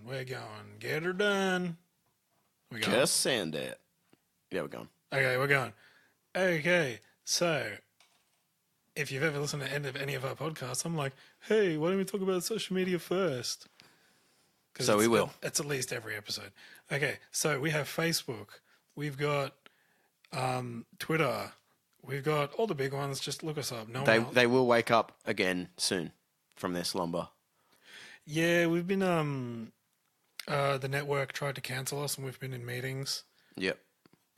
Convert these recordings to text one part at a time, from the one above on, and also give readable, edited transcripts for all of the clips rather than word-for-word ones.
We're going. Get her done. We going? Just send it. Yeah, we're going. Okay, we're going. Okay, so if you've ever listened to any of our podcasts, I'm like, hey, why don't we talk about social media first? So we will. It's at least every episode. Okay, so we have Facebook. We've got Twitter. We've got all the big ones. Just look us up. They will wake up again soon from their slumber. Yeah, we've been the network tried to cancel us, and we've been in meetings. Yep.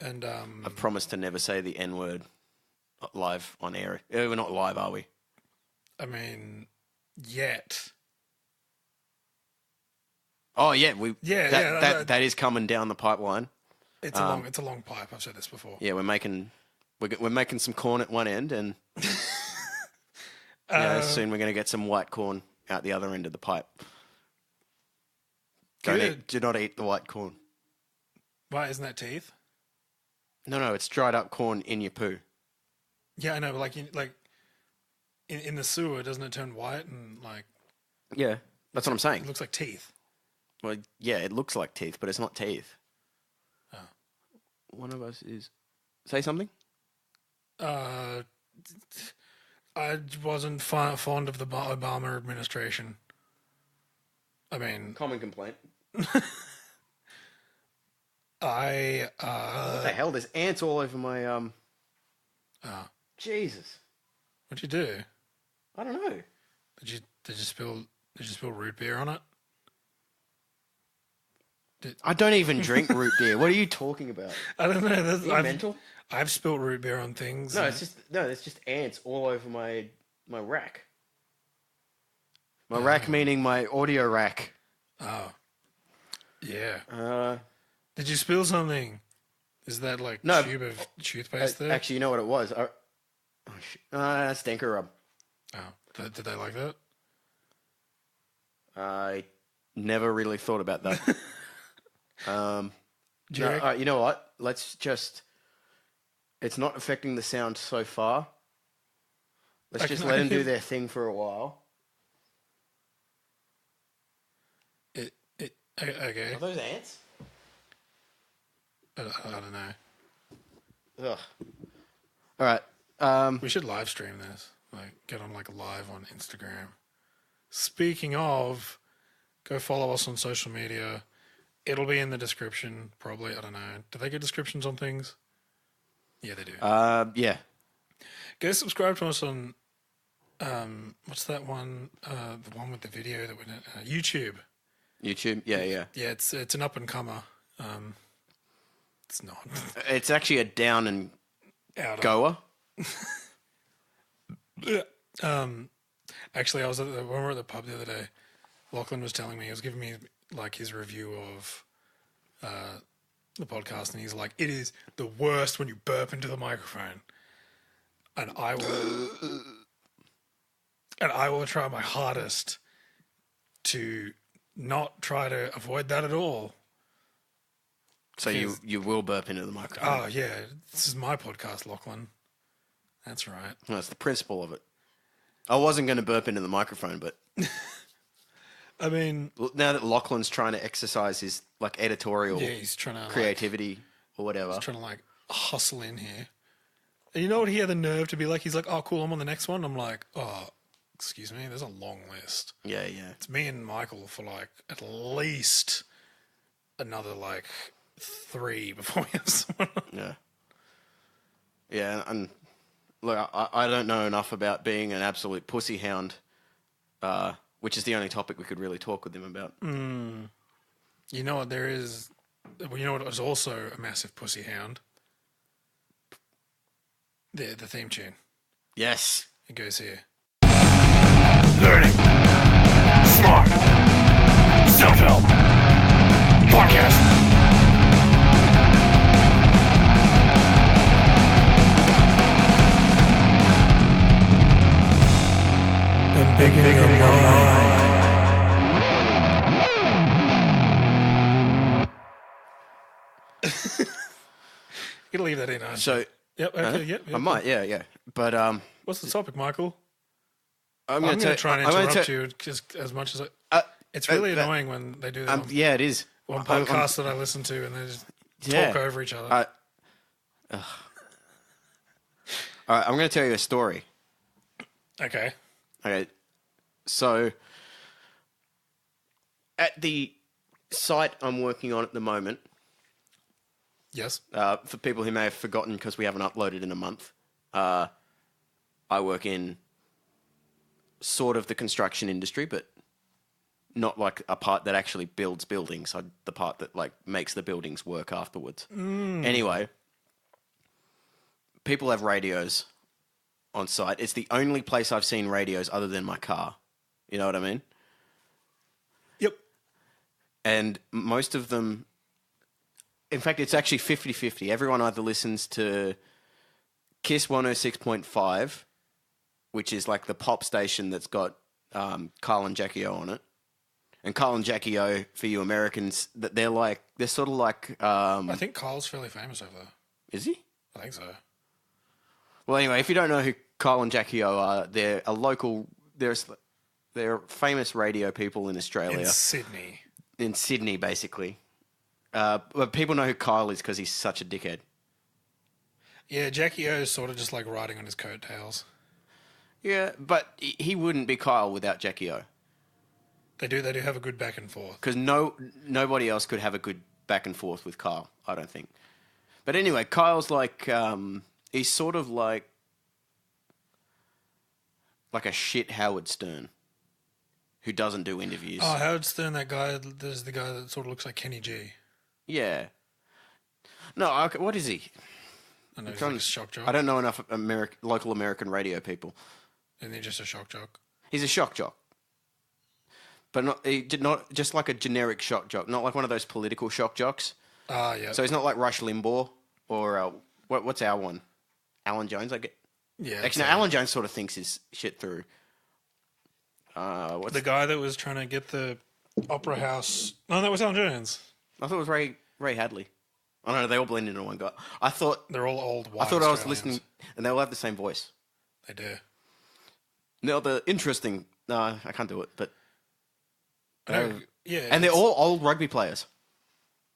And I've promised to never say the N word live on air. We're not live, are we? I mean, yet. Oh yeah, that is coming down the pipeline. It's a long pipe. I've said this before. Yeah, we're making some corn at one end, and soon we're going to get some white corn out the other end of the pipe. Do not eat the white corn. Why, isn't that teeth? No, it's dried up corn in your poo. Yeah, I know, but in the sewer, doesn't it turn white and like? Yeah, that's what I'm saying. It looks like teeth. Well, yeah, it looks like teeth, but it's not teeth. Oh. One of us is. Say something. I wasn't fond of the Obama administration. I mean, common complaint. what the hell? There's ants all over my Jesus. What'd you do? I don't know. Did you spill root beer on it? I don't even drink root beer. What are you talking about? I don't know. Are you mental? I've spilled root beer on things. No, it's just ants all over my rack. My rack meaning my audio rack. Oh. Yeah. Did you spill something? Is that tube of toothpaste there? Actually, you know what it was? Stinker rub. Oh. Did they like that? I never really thought about that. You know what? Let's just... It's not affecting the sound so far. Let's just let them do their thing for a while. Okay. Are those ants? I don't know. Ugh. All right. We should live stream this. Get on live on Instagram. Speaking of, go follow us on social media. It'll be in the description, probably. I don't know. Do they get descriptions on things? Yeah, they do. Yeah. Go subscribe to us on, what's that one? The one with the video that went YouTube. YouTube, yeah. Yeah, it's an up and comer. It's not. It's actually a down and goer. Actually, when we were at the pub the other day, Lachlan was telling me, he was giving me his review of the podcast, and he's like, it is the worst when you burp into the microphone. And I will try my hardest to not try to avoid that at all. So you will burp into the microphone? Oh, yeah. This is my podcast, Lachlan. That's right. Well, that's the principle of it. I wasn't going to burp into the microphone, but... I mean... Now that Lachlan's trying to exercise his, editorial he's trying to, creativity or whatever. He's trying to, hustle in here. And you know what he had the nerve to be like? He's like, oh, cool, I'm on the next one. I'm like, oh, excuse me, there's a long list. Yeah. It's me and Michael for, at least another, 3 before we have someone on. Yeah. Yeah, and look, I don't know enough about being an absolute pussy hound, which is the only topic we could really talk with him about. You know what there is? Well, you know what is also a massive pussy hound? The theme tune. Yes. It goes here. Learning. Smart. Self-help. Podcast. And bigger your mind. You gotta leave that in, aren't you? So... Yep, okay, yep. I might, yeah. But, what's the topic, Michael? I'm going going to try and interrupt you as much as I... It's really annoying when they do that on yeah, it is. podcasts that I listen to and they just talk over each other. All right, I'm going to tell you a story. Okay. So at the site I'm working on at the moment, Yes. for people who may have forgotten because we haven't uploaded in a month, I work in sort of the construction industry, but not like a part that actually builds buildings. The part that like makes the buildings work afterwards. Anyway, people have radios on site. It's the only place I've seen radios other than my car. You know what I mean? Yep. And most of them, in fact, it's actually 50-50. Everyone either listens to Kiss 106.5, which is like the pop station that's got Carl and Jackie O on it. And Carl and Jackie O, for you Americans, they're sort of like... I think Kyle's fairly famous over there. Is he? I think so. Well, anyway, if you don't know who Carl and Jackie O are, they're a local... They're famous radio people in Australia. In Sydney. In Sydney, basically. But people know who Kyle is because he's such a dickhead. Yeah, Jackie O is sort of just like riding on his coattails. Yeah, but he wouldn't be Kyle without Jackie O. They do have a good back and forth. Because nobody else could have a good back and forth with Kyle, I don't think. But anyway, Kyle's like... he's sort of like a shit Howard Stern who doesn't do interviews. Oh, Howard Stern, there's the guy that sort of looks like Kenny G. Yeah. No, what is he? I know he's like a shock jock. I don't know enough local American radio people. Isn't he just a shock jock? He's a shock jock. But not just like a generic shock jock, not like one of those political shock jocks. Ah, yeah. So he's not like Rush Limbaugh or what's our one? Alan Jones, I get. Yeah. Actually, no, Alan Jones sort of thinks his shit through. The guy that was trying to get the Opera House... No, that was Alan Jones. I thought it was Ray Hadley. I don't know, they all blend into one guy. I thought... They're all old white I thought I was Australians. listening... And they all have the same voice. They do. Now, the interesting... No, I can't do it, but... Yeah. And they're all old rugby players.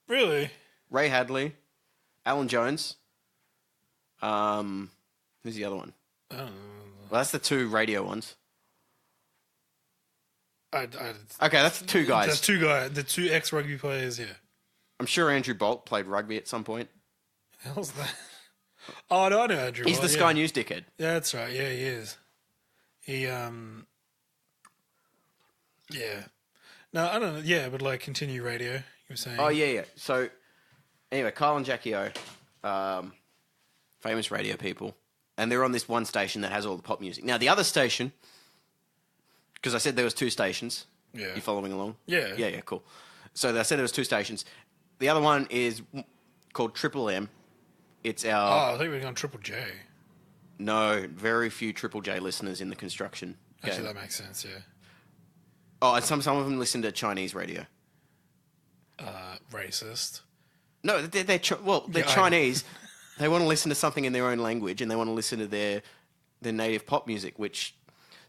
Really? Ray Hadley, Alan Jones. Who's the other one? I don't know. Well, that's the two radio ones. Okay, that's the two guys. That's two guys. The two ex-rugby players, yeah. I'm sure Andrew Bolt played rugby at some point. The hell's that? Oh, no, I know Andrew. He's the Sky News dickhead. Yeah, that's right. Yeah, he is. Yeah. No, I don't know. Yeah, but like continue radio, you were saying. Oh, yeah. So, anyway, Kyle and Jackie O, famous radio people, and they're on this one station that has all the pop music. Now, the other station, because I said there was two stations. Yeah. You following along? Yeah. Yeah, cool. So I said there was two stations. The other one is called Triple M. It's our... Oh, I think we're going Triple J. No, very few Triple J listeners in the construction Actually, game. that makes sense, yeah. Oh, and some of them listen to Chinese radio. Racist. No, they're Chinese. They want to listen to something in their own language, and they want to listen to their native pop music, which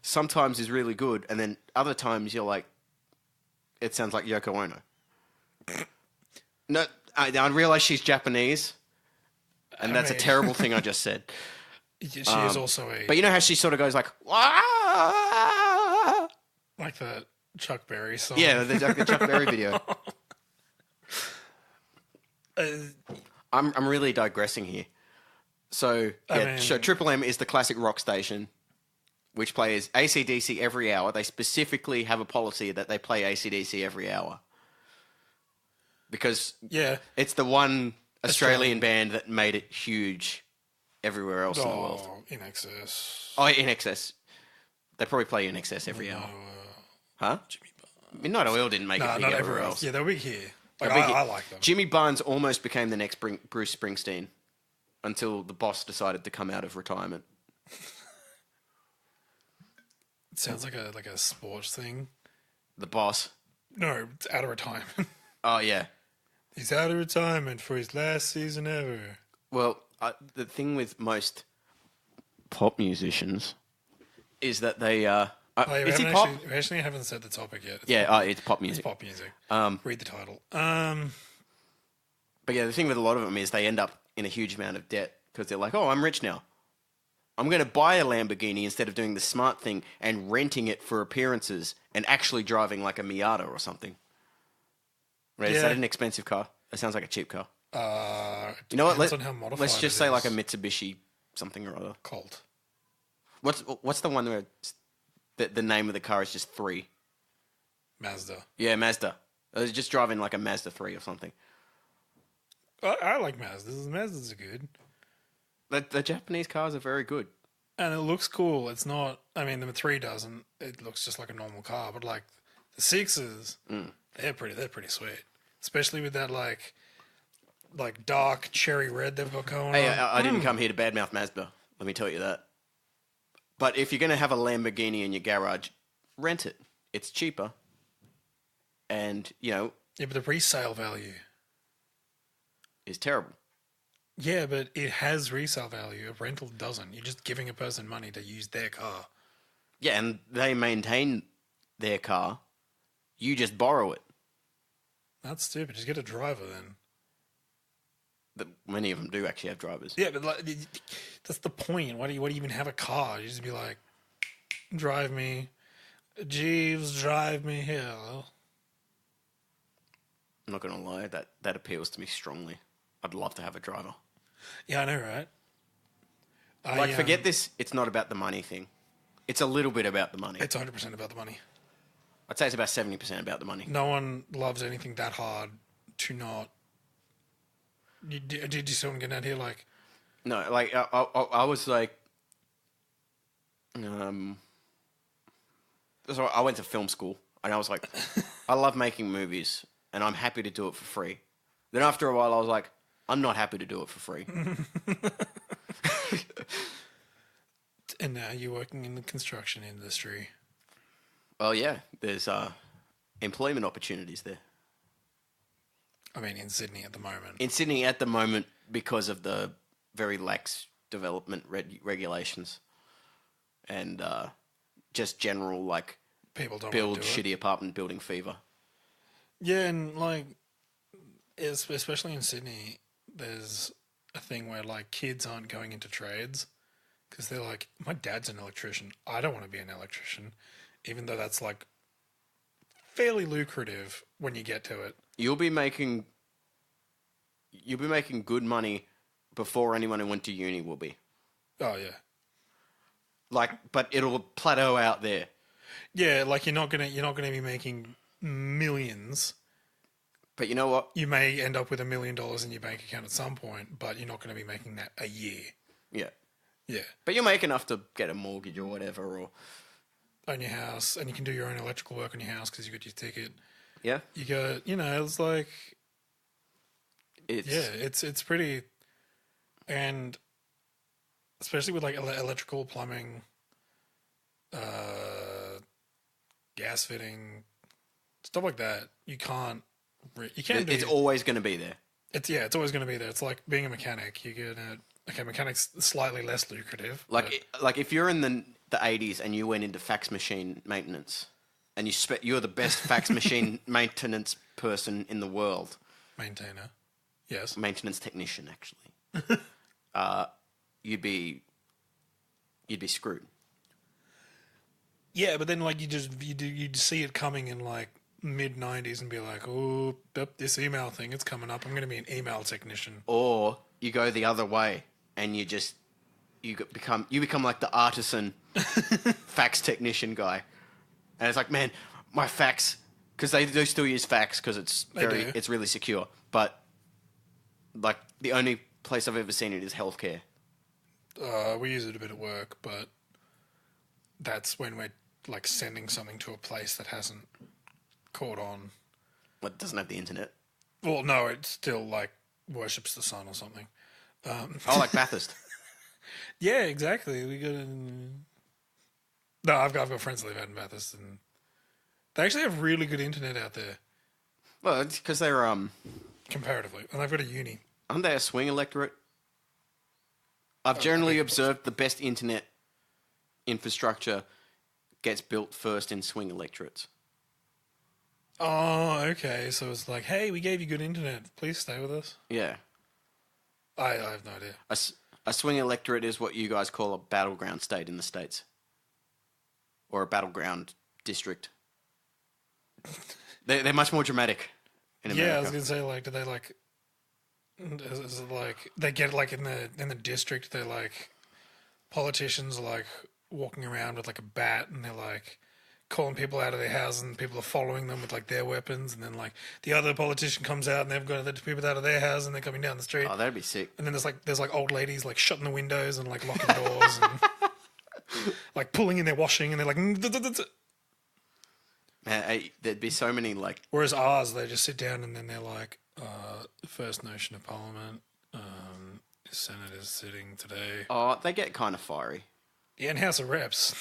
sometimes is really good, and then other times you're like, it sounds like Yoko Ono. No, I realize she's Japanese, and that's a terrible thing I just said. She is also a... But you know how she sort of goes like, "Wah!" Like that Chuck Berry song. Yeah, the Chuck Berry video. I'm really digressing here. So, Triple M is the classic rock station, which plays AC/DC every hour. They specifically have a policy that they play AC/DC every hour. Because it's the one Australian band that made it huge everywhere else in the world. In Excess. Oh, In Excess. They probably play In Excess every hour. Huh? Jimmy Barnes. Midnight Oil didn't make it big not everywhere else. Yeah, they're big here. Like, They're big I here. like them. Jimmy Barnes almost became the next Bruce Springsteen until the boss decided to come out of retirement. It sounds like a sports thing. The boss? No, it's out of retirement. Oh, yeah. He's out of retirement for his last season ever. Well, the thing with most pop musicians is that they Oh, Is he pop? We actually haven't said the topic yet. It's pop music. It's pop music. Read the title. But yeah, the thing with a lot of them is they end up in a huge amount of debt because they're like, oh, I'm rich now. I'm going to buy a Lamborghini instead of doing the smart thing and renting it for appearances and actually driving like a Miata or something. Right? Is that an expensive car? That sounds like a cheap car. You know what? Let's just say like a Mitsubishi something or other. Colt. What's the one where the name of the car is just 3? Mazda. Yeah, Mazda. I was just driving like a Mazda 3 or something. I like Mazdas. Mazdas are good. The Japanese cars are very good. And it looks cool. It's not... I mean, the 3 doesn't. It looks just like a normal car. But, like, the 6s, they're pretty sweet. Especially with that, like dark cherry red they've got going on. Hey, I didn't come here to badmouth Mazda. Let me tell you that. But if you're going to have a Lamborghini in your garage, rent it. It's cheaper. And, Yeah, but the resale value is terrible. Yeah, but it has resale value. A rental doesn't. You're just giving a person money to use their car. Yeah, and they maintain their car. You just borrow it. That's stupid. Just get a driver then. Many of them do actually have drivers. Yeah, but that's the point. Why do you even have a car? You just be like, drive me. Jeeves, drive me here. I'm not going to lie. That appeals to me strongly. I'd love to have a driver. Yeah, I know, right? Forget this. It's not about the money thing. It's a little bit about the money. It's 100% about the money. I'd say it's about 70% about the money. No one loves anything that hard to not... Did you see what I'm getting at here? Like... No, like, I was like... So I went to film school, and I was like, I love making movies, and I'm happy to do it for free. Then after a while, I was like, I'm not happy to do it for free. And now you're working in the construction industry. Oh, yeah. There's employment opportunities there. I mean, in Sydney at the moment. In Sydney at the moment, because of the very lax development regulations and just general, like, people don't build shitty apartment building fever. Yeah, and, like, especially in Sydney, there's a thing where, like, kids aren't going into trades because they're like, my dad's an electrician. I don't want to be an electrician, even though that's, like, fairly lucrative when you get to it. You'll be making good money before anyone who went to uni will be. Oh, yeah. Like, but it'll plateau out there. Yeah, like, you're not gonna be making millions. But you know what? You may end up with $1 million in your bank account at some point, but you're not going to be making that a year. Yeah. Yeah. But you'll make enough to get a mortgage or whatever, or own your house, and you can do your own electrical work on your house because you got your ticket. Yeah. You got, it's like, it's pretty, and especially with like electrical, plumbing, gas fitting, stuff like that. You can't. It's always going to be there. It's always going to be there. It's like being a mechanic. You get mechanic's slightly less lucrative. Like if you're in the 80s and you went into fax machine maintenance, and you're the best fax machine maintenance person in the world. Maintainer, yes. Maintenance technician, actually. You'd be screwed. Yeah, but then like you'd see it coming in like mid-90s and be like, oh, this email thing, it's coming up. I'm going to be an email technician. Or you go the other way and you become like the artisan fax technician guy. And it's like, man, my fax, because they do still use fax because it's really secure. But like the only place I've ever seen it is healthcare. We use it a bit at work, but that's when we're like sending something to a place that hasn't caught on. What, doesn't have the internet? Well, no, it still like worships the sun or something. Like Bathurst. Yeah, exactly. We got. No, I've got friends that live out in Bathurst, and they actually have really good internet out there. Well, it's because they're comparatively, and they've got a uni. Aren't they a swing electorate? I've generally observed the best internet infrastructure gets built first in swing electorates. Oh, okay. So it's like, hey, we gave you good internet. Please stay with us. Yeah. I have no idea. A swing electorate is what you guys call a battleground state in the States. Or a battleground district. They're much more dramatic in America. Yeah, I was gonna say, like, do they like? Is it like they get like in the district? They're like politicians are like walking around with like a bat, and they're like calling people out of their houses, and people are following them with like their weapons, and then like the other politician comes out, and they've got the people out of their house, and they're coming down the street. Oh, that'd be sick. And then there's like old ladies like shutting the windows and like locking doors and like pulling in their washing, and they're like. There'd be so many like. Whereas ours, they just sit down and then they're like, first notion of Parliament, Senate is sitting today. Oh, they get kind of fiery. Yeah, and House of Reps.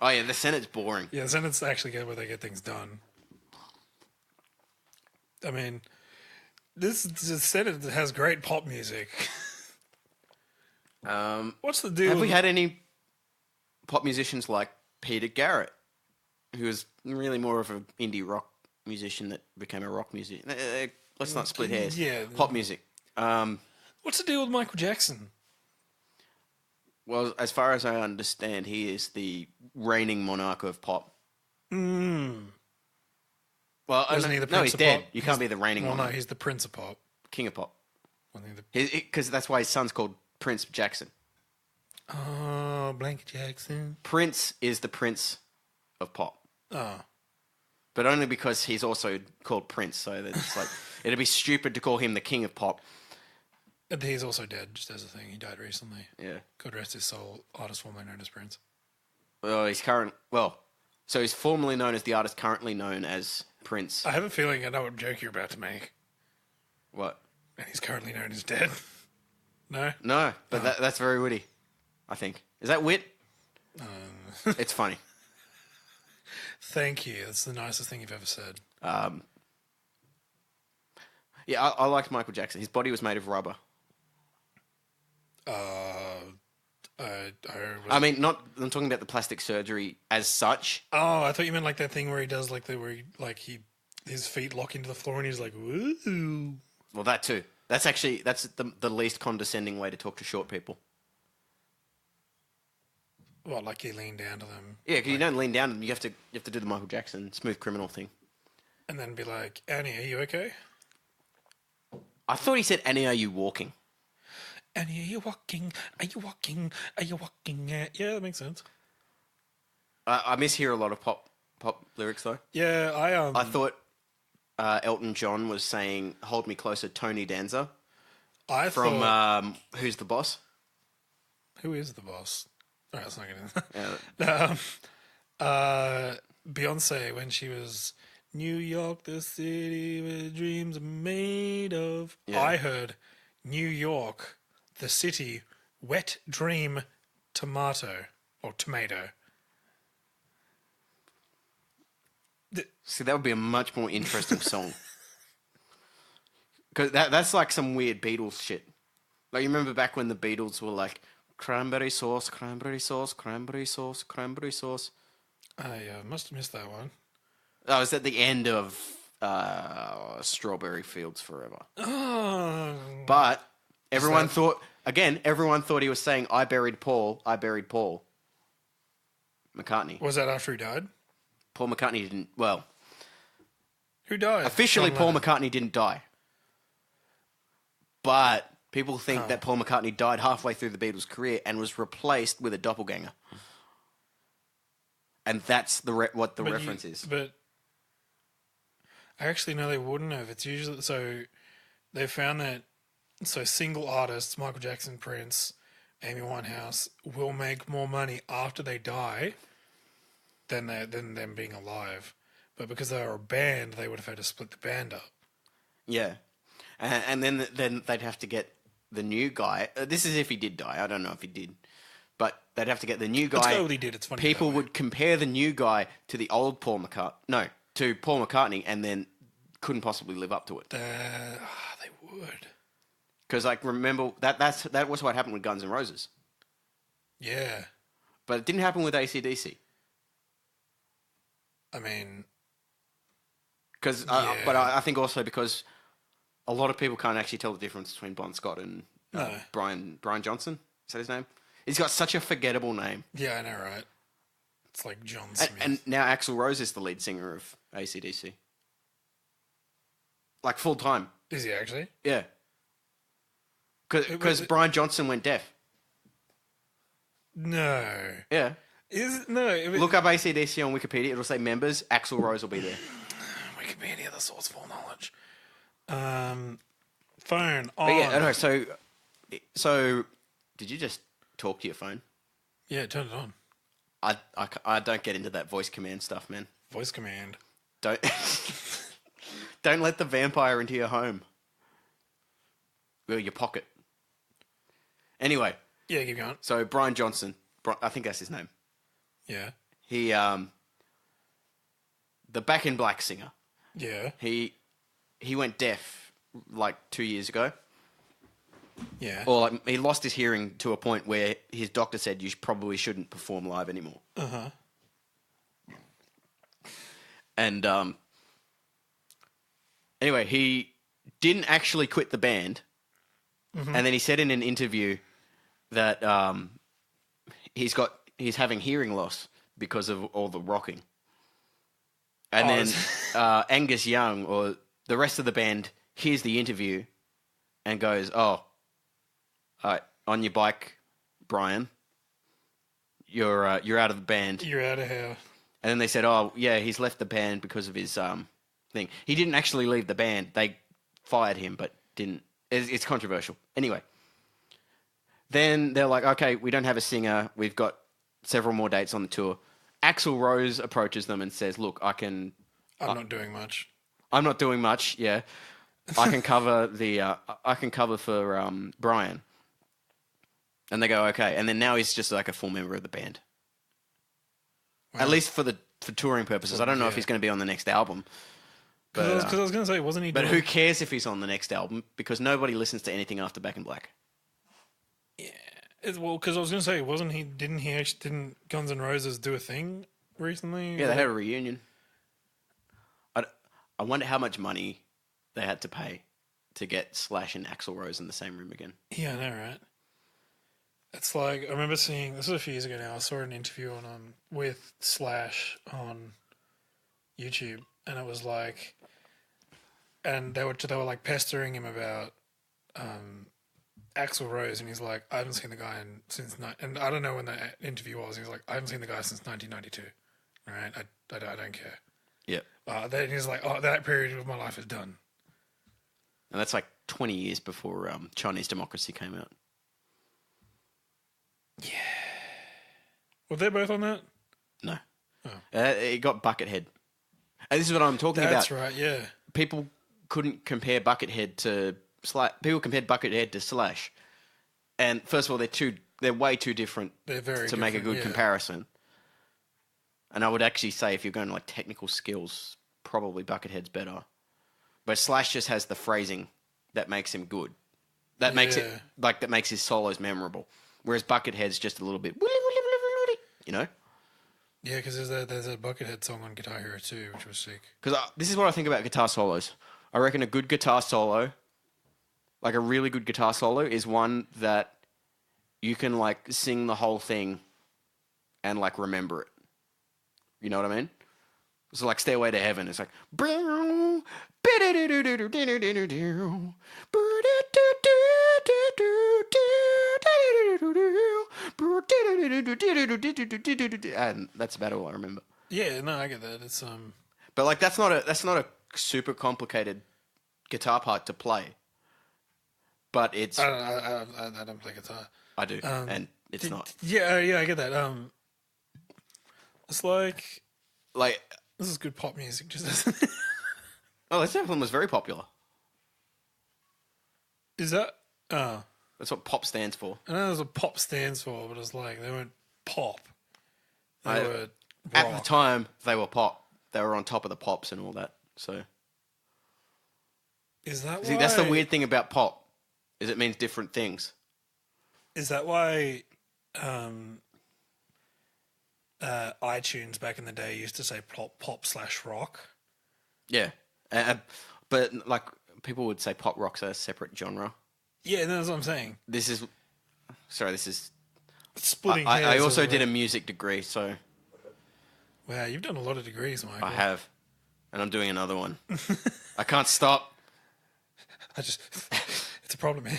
Oh yeah, the Senate's boring. Yeah, the Senate's actually where they get things done. I mean, the Senate has great pop music. What's the deal? Have we had any pop musicians like Peter Garrett, who was really more of an indie rock musician that became a rock musician? Let's not split hairs. Yeah. Pop music. What's the deal with Michael Jackson? Well, as far as I understand, he is the reigning monarch of pop. Well, Wasn't he the no, Prince he's of dead. Pop? You can't be the reigning Well, monarch. no, he's the Prince of Pop. King of pop. Wasn't he Because that's why his son's called Prince Jackson. Oh, Blank Jackson. Prince is the Prince of pop. Oh. But only because he's also called Prince, so that it's like it'd be stupid to call him the King of pop. And he's also dead, just as a thing. He died recently. Yeah. God rest his soul, artist formerly known as Prince. Well, so he's formerly known as the artist currently known as Prince. I have a feeling I know what joke you're about to make. What? And he's currently known as dead. No? No, but that's very witty, I think. Is that wit? It's funny. Thank you. That's the nicest thing you've ever said. Yeah, I liked Michael Jackson. His body was made of rubber. I mean, I'm talking about the plastic surgery as such. Oh, I thought you meant like that thing where he does like his feet lock into the floor and he's like, woo. Well, that too. That's the least condescending way to talk to short people. Well, like he leaned down to them. Yeah, because you don't lean down to them. You have to do the Michael Jackson smooth criminal thing. And then be like, Annie, are you okay? I thought he said, Annie, are you walking? Annie, are you walking? Are you walking? Are you walking? Yeah, that makes sense. I mishear a lot of pop lyrics though. Yeah, I thought Elton John was saying "Hold Me Closer," Tony Danza from Who's the Boss? Who is the boss? All right, let's not get into Beyonce, when she was New York, the city where dreams are made of. Yeah. I heard New York, the city, wet dream, tomato or tomato. See, that would be a much more interesting song. Because that's like some weird Beatles shit. Like, you remember back when the Beatles were like, cranberry sauce, cranberry sauce, cranberry sauce, cranberry sauce. I must have missed that one. That was at the end of Strawberry Fields Forever. Oh. But everyone thought he was saying, I buried Paul McCartney. Was that after he died? Paul McCartney didn't, well... Who died? Officially, John Paul Lennon. McCartney didn't die. But people think that Paul McCartney died halfway through the Beatles' career and was replaced with a doppelganger. And that's what the reference is. But I actually know they wouldn't have. It's usually... So they found that... So single artists, Michael Jackson, Prince, Amy Winehouse, will make more money after they die than them being alive. But because they were a band, they would have had to split the band up. Yeah. And then they'd have to get the new guy. This is if he did die. I don't know if he did. But they'd have to get the new guy. Let's go with he did. It's funny. People would compare the new guy to the old Paul McCartney. No, to Paul McCartney, and then couldn't possibly live up to it. They would. Because, like, remember, that was what happened with Guns N' Roses. Yeah. But it didn't happen with AC/DC. I mean, Because, Yeah. but I think also because a lot of people can't actually tell the difference between Bon Scott and No. Brian Johnson. Is that his name? He's got such a forgettable name. yeah, I know, right? It's like John Smith. And now Axl Rose is the lead singer of AC/DC. Like full time. Is he actually? Yeah. Because Brian Johnson went deaf. No. Yeah. No. Look up AC/DC on Wikipedia. It'll say members. Axl Rose will be there. Wikipedia, the source of all knowledge. Phone on. But yeah, I know. So, did you just talk to your phone? Yeah, turn it on. I don't get into that voice command stuff, man. Voice command. Don't don't let the vampire into your home. Well, your pocket. Anyway, Yeah, keep going. so Brian Johnson, I think that's his name. Yeah. He the Back in Black singer. Yeah. He went deaf like 2 years ago. Yeah. Or like he lost his hearing to a point where his doctor said you probably shouldn't perform live anymore. Uh-huh. And anyway, he didn't actually quit the band. Mm-hmm. And then he said in an interview that he's having hearing loss because of all the rocking. And then Angus Young or the rest of the band hears the interview and goes, "Oh, on your bike, Brian. You're out of the band." You're out of here. And then they said, "Oh, yeah, he's left the band because of his thing." He didn't actually leave the band. They fired him, but didn't. It's controversial. Anyway, then they're like, "Okay, we don't have a singer. We've got several more dates on the tour." Axl Rose approaches them and says, "Look, I'm not doing much. I'm not doing much. Yeah, I can cover I can cover for Brian." And they go, "Okay." And then now he's just like a full member of the band. Wow. At least for touring purposes. I don't know if Yeah. he's going to be on the next album. Because I was going to say, wasn't he But doing... who cares if he's on the next album? Because nobody listens to anything after Back in Black. Well, because I was going to say, didn't Guns N' Roses do a thing recently? Yeah, they had a reunion. I wonder how much money they had to pay to get Slash and Axl Rose in the same room again. Yeah, I know, right? It's like, I remember seeing, this was a few years ago now, I saw an interview on with Slash on YouTube, and it was like, and they were like pestering him about Axl Rose, and he's like, "I haven't seen the guy and I don't know when that interview was. He was like, "I haven't seen the guy since 1992, right? I don't care." Yeah. Then he's like, "Oh, that period of my life is done." And that's like 20 years before Chinese Democracy came out. Were they both on that? No. Oh. It got Buckethead. And this is what I'm talking about. That's right. Yeah. People couldn't compare Buckethead to Slash. People compared Buckethead to Slash. And first of all, they're way too different They're very to make a different, good yeah. comparison. And I would actually say if you're going to like technical skills, probably Buckethead's better. But Slash just has the phrasing that makes him good. That makes it Yeah. that makes his solos memorable. Whereas Buckethead's just a little bit, you know. Yeah, because there's a Buckethead song on Guitar Hero 2, which was sick. Because this is what I think about guitar solos. I reckon a good guitar solo, like a really good guitar solo, is one that you can like sing the whole thing and like remember it. You know what I mean? So like Stairway to Heaven, it's like and that's about all I remember. Yeah, no, I get that. It's But like that's not a super complicated guitar part to play. But it's I don't play guitar. I do, and it's not Yeah, I get that. It's like like this is good pop music. Just oh, Led Zeppelin was very popular. is that? That's what pop stands for. I know there's a pop stands for, but it's like they weren't pop. They I- were At rock. the time, they were pop. They were on top of the pops and all that. So Is that see, why? that's the weird thing about pop, is it means different things. Is that why? iTunes back in the day used to say pop/rock. Yeah, but like people would say pop rock's a separate genre. Yeah, that's what I'm saying. This is Splitting I hairs also over did a it. music degree, so Wow, you've done a lot of degrees, Michael. I have, and I'm doing another one. I can't stop. It's a problem, man.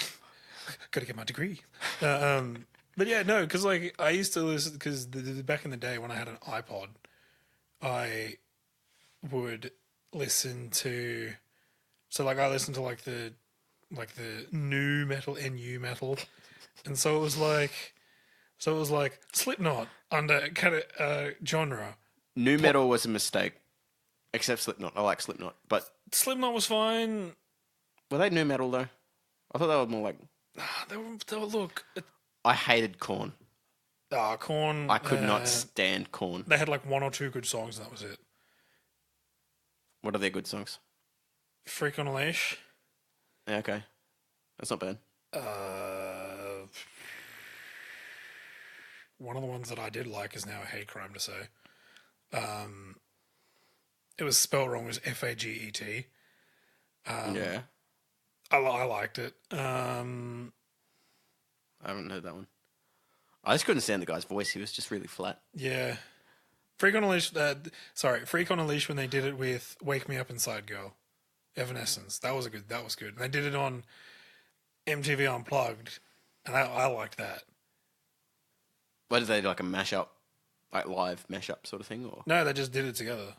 Got to get my degree. But yeah, no, because like I used to listen because back in the day when I had an iPod, I would listen to. So like I listened to like the new metal, NU metal, and so it was like Slipknot under kind of genre. New metal was a mistake, except Slipknot. I like Slipknot, but Slipknot was fine. were they new metal though? I thought they were more like. They were look. I hated Korn. Korn. I could not stand Korn. They had like one or two good songs, and that was it. What are their good songs? Freak on a Leash. Yeah, okay, that's not bad. One of the ones that I did like is now a hate crime to say. It was spelled wrong. It was Faget. Yeah, I liked it. I haven't heard that one. I just couldn't stand the guy's voice. He was just really flat. Yeah. Freak on a Leash. Freak on a Leash when they did it with "Wake Me Up Inside Girl," Evanescence. That was good. And they did it on MTV Unplugged, and I liked that. What did they do, like a mashup, like live mashup sort of thing, or? No, they just did it together.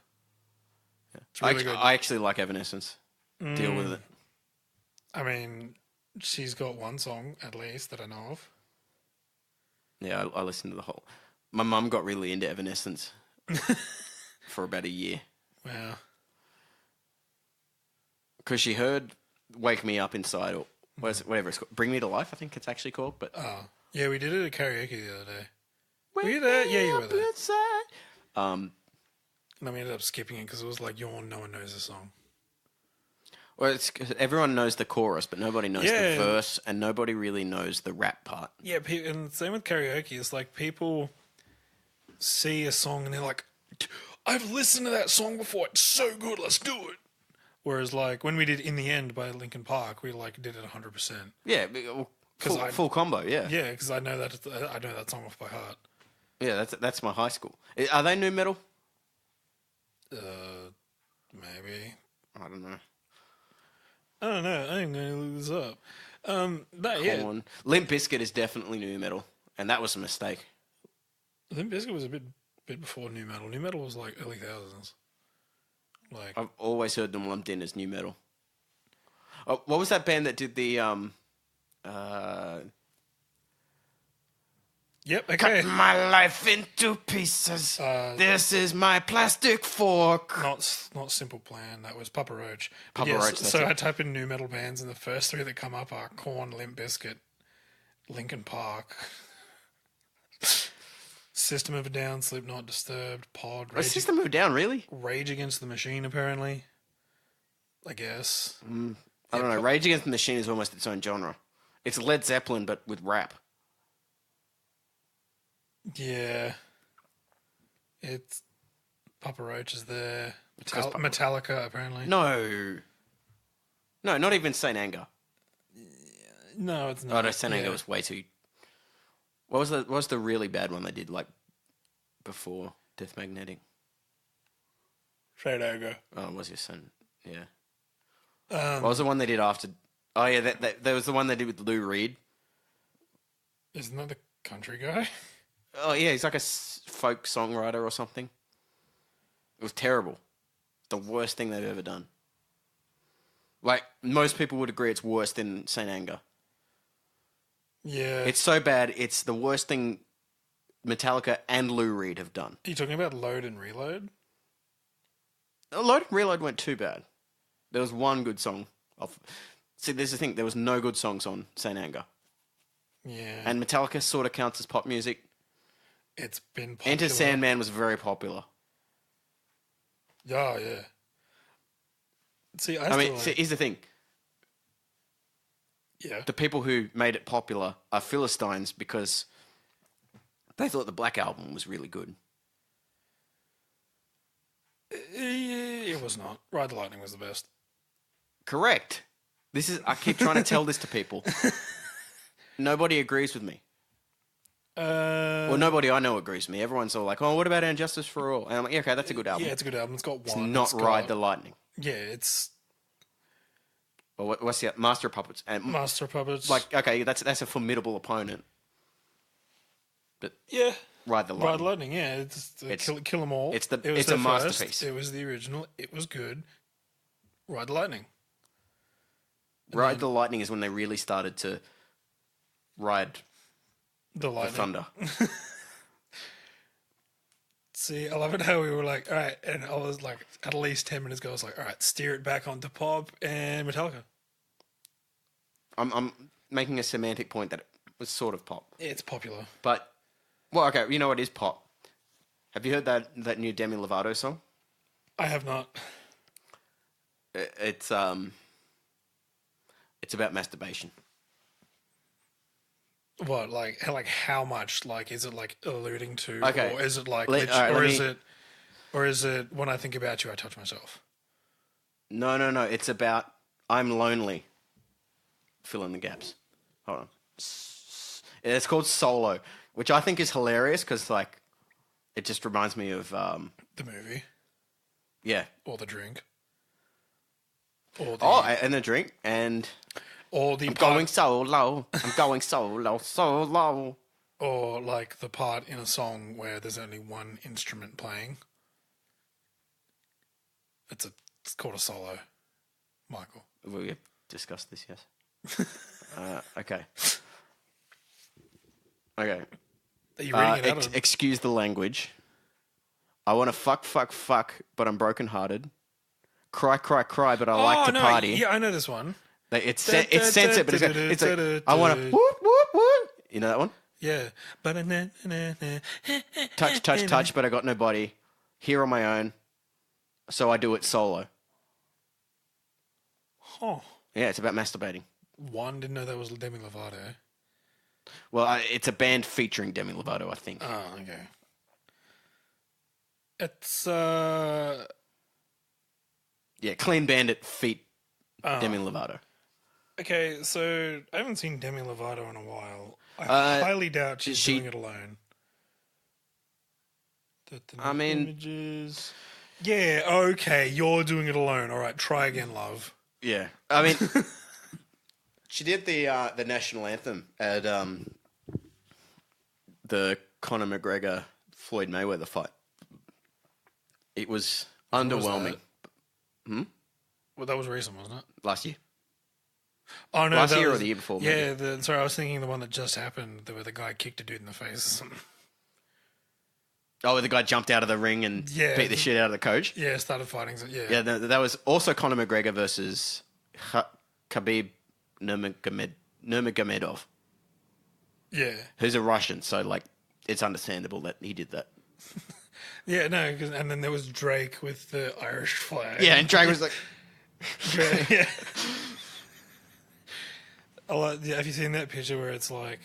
Yeah. It's really good. I actually like Evanescence. Deal with it. I mean, she's got one song at least that I know of. Yeah, I listened to the whole. My mum got really into Evanescence for about a year Wow. because she heard "Wake Me Up Inside" or whatever it's called. "Bring Me to Life," I think it's actually called. But Yeah, we did it at karaoke the other day. Were you there? Yeah, you were there. Inside. And then we ended up skipping it because it was like yawn. No one knows the song. Well, it's 'cause everyone knows the chorus, but nobody knows Yeah. the verse, and nobody really knows the rap part. Yeah, and same with karaoke. It's like people see a song and they're like, "I've listened to that song before. It's so good. Let's do it." Whereas like when we did "In the End" by Linkin Park, we like did it 100%. Yeah, full combo. Yeah, Yeah, because I know that song off by heart. yeah. That's my high school. Are they new metal? Maybe. I don't know. I don't know. I'm going to look this up. No, yeah. Korn. Limp Bizkit is definitely new metal, and that was a mistake. Limp Bizkit was a bit before new metal. New metal was like early thousands. Like I've always heard them lumped in as new metal. Oh, what was that band that did the yep, okay. Cut my life into pieces. This is my plastic fork. Not Simple Plan. That was Papa Roach. Papa Roach, that's So it. I type in new metal bands, and the first three that come up are Korn, Limp Bizkit, Linkin Park, System of a Down, Slipknot, Disturbed, Pod, Oh, System of a Down, really? Rage Against the Machine. Apparently, I guess. I don't know. Rage Against the Machine is almost its own genre. It's Led Zeppelin, but with rap. Yeah, it's Papa Roach is there. Because Metallica, apparently. No, not even Saint Anger. No, it's not. Oh no, Saint Anger was way too. What was the really bad one they did like before Death Magnetic? Saint Anger. Oh, it was your son? Yeah. What was the one they did after? Oh yeah, that was the one they did with Lou Reed. Isn't that the country guy? Oh yeah, he's like a folk songwriter or something. It was terrible. The worst thing they've ever done. Like most people would agree, it's worse than Saint Anger. Yeah. It's so bad. It's the worst thing Metallica and Lou Reed have done. Are you talking about Load and Reload? Load and Reload weren't too bad. There was one good song. See, there's the thing. There was no good songs on Saint Anger. Yeah. And Metallica sort of counts as pop music. It's been popular. Enter Sandman was very popular. Oh, yeah. See, I mean, here's the thing. Yeah. The people who made it popular are Philistines because they thought the Black Album was really good. It was not. Ride the Lightning was the best. Correct. I keep trying to tell this to people. Nobody agrees with me. Well, nobody I know agrees with me. Everyone's all like, "Oh, what about And Justice for All?" And I'm like, "Yeah, okay, that's a good album." Yeah, it's a good album. It's got one. It's not Ride the Lightning. Yeah, it's Well, what's the Master of Puppets? And Master of Puppets. like, okay, that's a formidable opponent. But yeah, Ride the Lightning. Ride the Lightning. Yeah, it's kill 'em all. It's it was a their masterpiece. First. It was the original. It was good. Ride the Lightning. Ride the Lightning is when they really started to ride The the Lightning. thunder. See, I love it how we were like, all right, and I was like, at least 10 minutes ago, I was like, all right, steer it back onto pop and Metallica. I'm making a semantic point that it was sort of pop. It's popular. But, well, okay, you know what is pop? Have you heard that new Demi Lovato song? I have not. It's about masturbation. What, like how much? Like, is it like alluding to, Okay. or is it like, or is it when I think about you, I touch myself? No. It's about I'm lonely. Fill in the gaps. Hold on. It's called Solo, which I think is hilarious because like it just reminds me of The movie yeah. or the drink, or the And the drink and or the I'm part, going solo. I'm going solo. or like the part in a song where there's only one instrument playing. It's called a solo, Michael. We have discussed this, yes. Okay. Okay. Are you reading it out? Excuse the language. I want to fuck, but I'm brokenhearted. Cry, but I like to party. Yeah, I know this one. It's censored, but it's like I want to whoop. You know that one? Yeah. Touch, but I got no body. Here on my own, so I do it solo. Oh. Yeah, it's about masturbating. One, didn't know that was Demi Lovato. Well, it's a band featuring Demi Lovato, I think. Oh, okay. It's Yeah, Clean Bandit feat Demi Lovato. okay, so I haven't seen Demi Lovato in a while. I highly doubt she's doing it alone. I mean, images. Yeah, okay, you're doing it alone. All right, try again, love. yeah. I mean, she did the national anthem at the Conor McGregor Floyd Mayweather fight. It was underwhelming. Well, that was recent, wasn't it? Last year. Oh no, Last that year or was, the year before? Yeah, maybe. sorry, I was thinking the one that just happened, where the guy kicked a dude in the face or something. Oh, where the guy jumped out of the ring and beat the shit out of the coach? Yeah, started fighting. Yeah. Yeah, that was also Conor McGregor versus Khabib Nurmagomedov, Yeah. who's a Russian, so, like, it's understandable that he did that. Yeah, no, and then there was Drake with the Irish flag. Yeah, and Drake was like... yeah. Have you seen that picture where it's like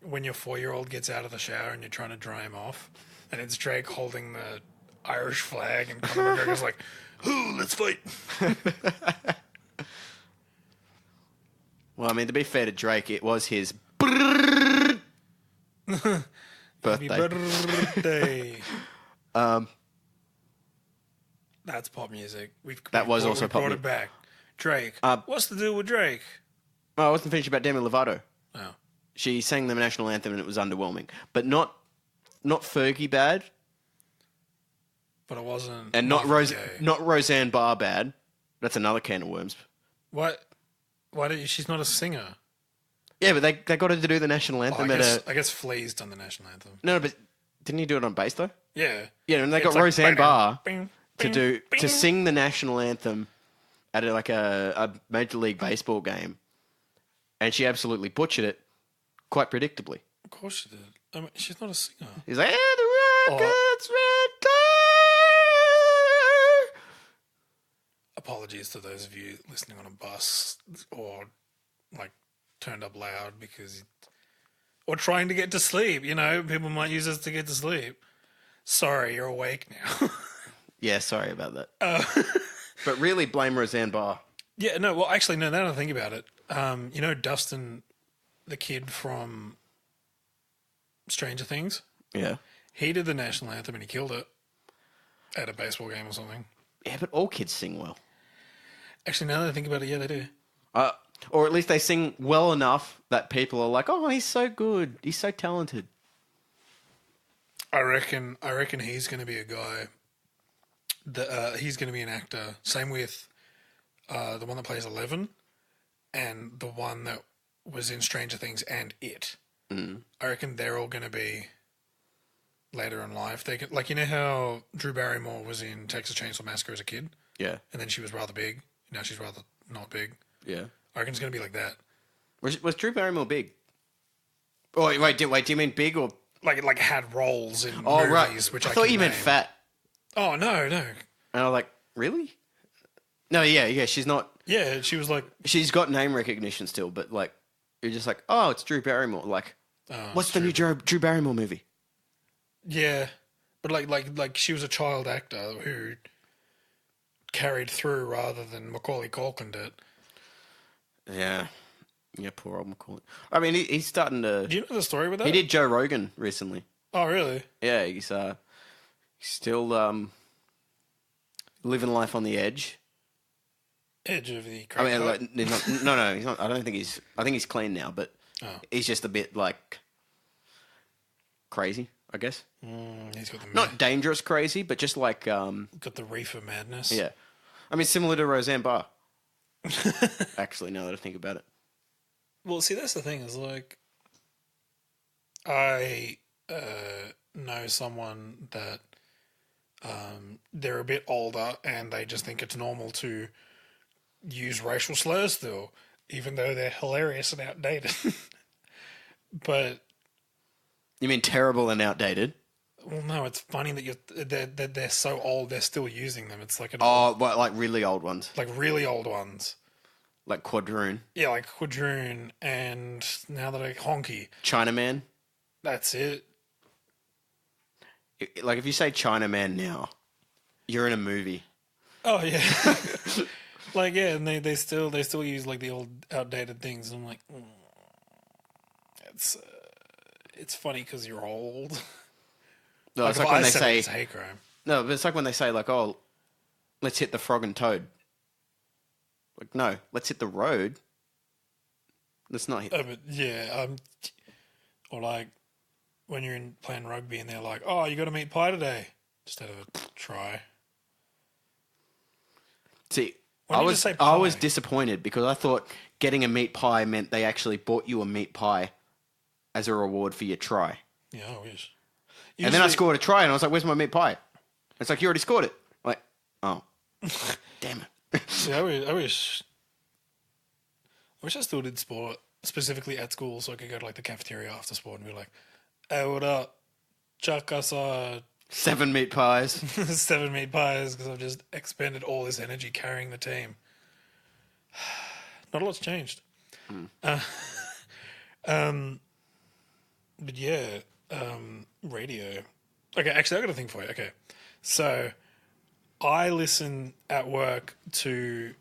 when your 4-year-old gets out of the shower and you're trying to dry him off, and it's Drake holding the Irish flag, and Conor McGregor's like, "Ooh, let's fight." Well, I mean, to be fair to Drake, it was his birthday. Happy birthday. That's pop music. That was also pop brought music. it back. Drake. What's the deal with Drake? Oh, I wasn't finished about Demi Lovato. Oh. She sang the national anthem and it was underwhelming, but not Fergie bad, But it wasn't. and not Roseanne Barr bad. That's another can of worms. What? Why did she's not a singer? Yeah, but they got her to do the national anthem I guess Flea's done the national anthem. No, but didn't he do it on bass though? Yeah. Yeah, and they It's got like, Roseanne Barr bing, to bing. sing the national anthem at a Major League Baseball game, and she absolutely butchered it, quite predictably. Of course she did. I mean, she's not a singer. He's like, "And the Rockets red glare." Apologies to those of you listening on a bus or like turned up loud or trying to get to sleep. You know, people might use this to get to sleep. Sorry, you're awake now. Yeah, sorry about that. But really blame Roseanne Barr. Yeah, no, well, actually, no, now that I think about it, you know Dustin, the kid from Stranger Things? Yeah. He did the national anthem and he killed it at a baseball game or something. Yeah, but all kids sing well. Actually, now that I think about it, yeah, they do. Or at least they sing well enough that people are like, oh, he's so good. He's so talented. I reckon he's going to be a guy that he's going to be an actor. Same with the one that plays 11 and the one that was in Stranger Things and It. Mm. I reckon they're all going to be later in life. They can, like, you know how Drew Barrymore was in Texas Chainsaw Massacre as a kid, Yeah. and then she was rather big. Now she's rather not big. Yeah. I reckon it's going to be like that. Was Drew Barrymore big? Oh, wait, do you mean big or... Like had roles in Oh, movies, right. which I I thought can you meant name. fat. Oh no. And I was like, really? No, yeah, she's not... Yeah, she was like, She's got name recognition still, but like, you're just like, oh, it's Drew Barrymore. Like, what's the new Drew Barrymore movie? yeah, but like she was a child actor who carried through rather than Macaulay Culkin did. Yeah. Yeah, poor old Macaulay. I mean, he's starting to... Do you know the story with that? He did Joe Rogan recently. Oh, really? Yeah, he's still living life on the edge. Edge of the I crack mean, pipe? like, no, he's not. I don't think he's... I think he's clean now, but he's just a bit, like, crazy, I guess. He's got the Not dangerous crazy, but just like... got the reefer madness. Yeah. I mean, similar to Roseanne Barr. Actually, now that I think about it. Well, see, that's the thing is like, I know someone that they're a bit older and they just think it's normal to use racial slurs still, even though they're hilarious and outdated. But You mean terrible and outdated? well, no, it's funny that they're so old they're still using them. It's like Oh, what, like really old ones? like really old ones. Like Quadroon? Yeah, like Quadroon, and now that I Honky. Chinaman? That's it. Like, if you say Chinaman now, you're in a movie. Oh yeah. Like yeah, and they still use like the old outdated things. And I'm like, it's funny because you're old. No, Like it's if like when I they said say... it's hate crime. No, but it's like when they say, like, oh, let's hit the Frog and Toad. Like, no, let's hit the road. Let's not hit... But yeah, or like when you're playing rugby and they're like, oh, you got to meet pie today, instead of a try. See, Why I don't you just say was pie? disappointed because I thought getting a meat pie meant they actually bought you a meat pie as a reward for your try. Yeah, I wish. And then I scored a try and I was like, where's my meat pie? It's like, you already scored it. I'm like, oh, damn it. See, I wish I still did sport, specifically at school, so I could go to like the cafeteria after sport and be like, hey, what up? Chuck us 7 meat pies. 7 meat pies because I've just expended all this energy carrying the team. Not a lot's changed. But yeah, radio. Okay, actually, I got a thing for you. Okay, so I listen at work to,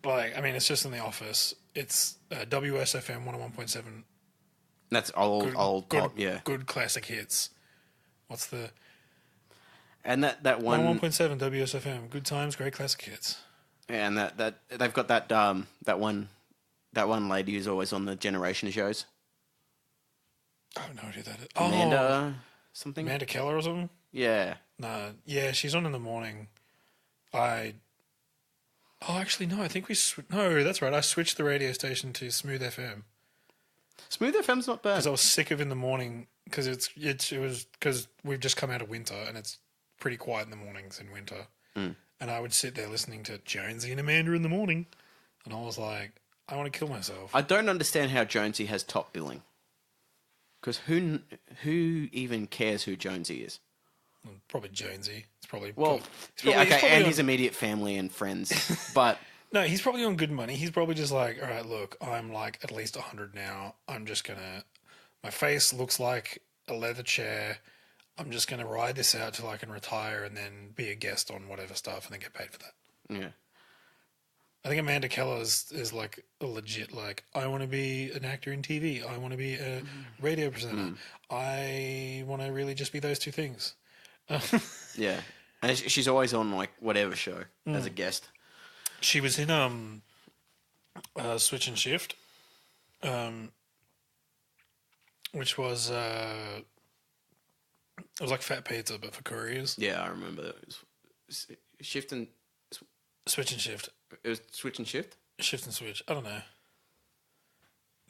like, I mean, it's just in the office. It's WSFM 101.7. That's old pop, yeah. Good classic hits. What's the... And that one... 101.7 WSFM. Good times, great classic hits. Yeah, and that they've got that one lady who's always on the Generation shows. I don't know who that is. Amanda something? Amanda Keller or something? Yeah. Nah, yeah, she's on in the morning. Actually, no, I think no, that's right. I switched the radio station to Smooth FM. Smooth FM's not bad. Because I was sick of in the morning, because it was because we've just come out of winter and it's pretty quiet in the mornings in winter. And I would sit there listening to Jonesy and Amanda in the morning. And I was like, I want to kill myself. I don't understand how Jonesy has top billing. Because who even cares who Jonesy is? Probably Jonesy. It's probably... Well, he's yeah, probably okay, and on- his immediate family and friends. But No, he's probably on good money. He's probably just like, all right, look, I'm like at least 100 now. I'm just going to... My face looks like a leather chair. I'm just going to ride this out till I can retire and then be a guest on whatever stuff and then get paid for that. Yeah. I think Amanda Keller is like a legit, like, I want to be an actor in TV. I want to be a radio presenter. I want to really just be those two things. Yeah. And she's always on, like, whatever show as a guest. She was in Switch and Shift, which was it was like Fat Pizza but for couriers. Yeah, I remember that. It was Shift and... Switch and Shift. It was Switch and Shift? Shift and Switch. I don't know.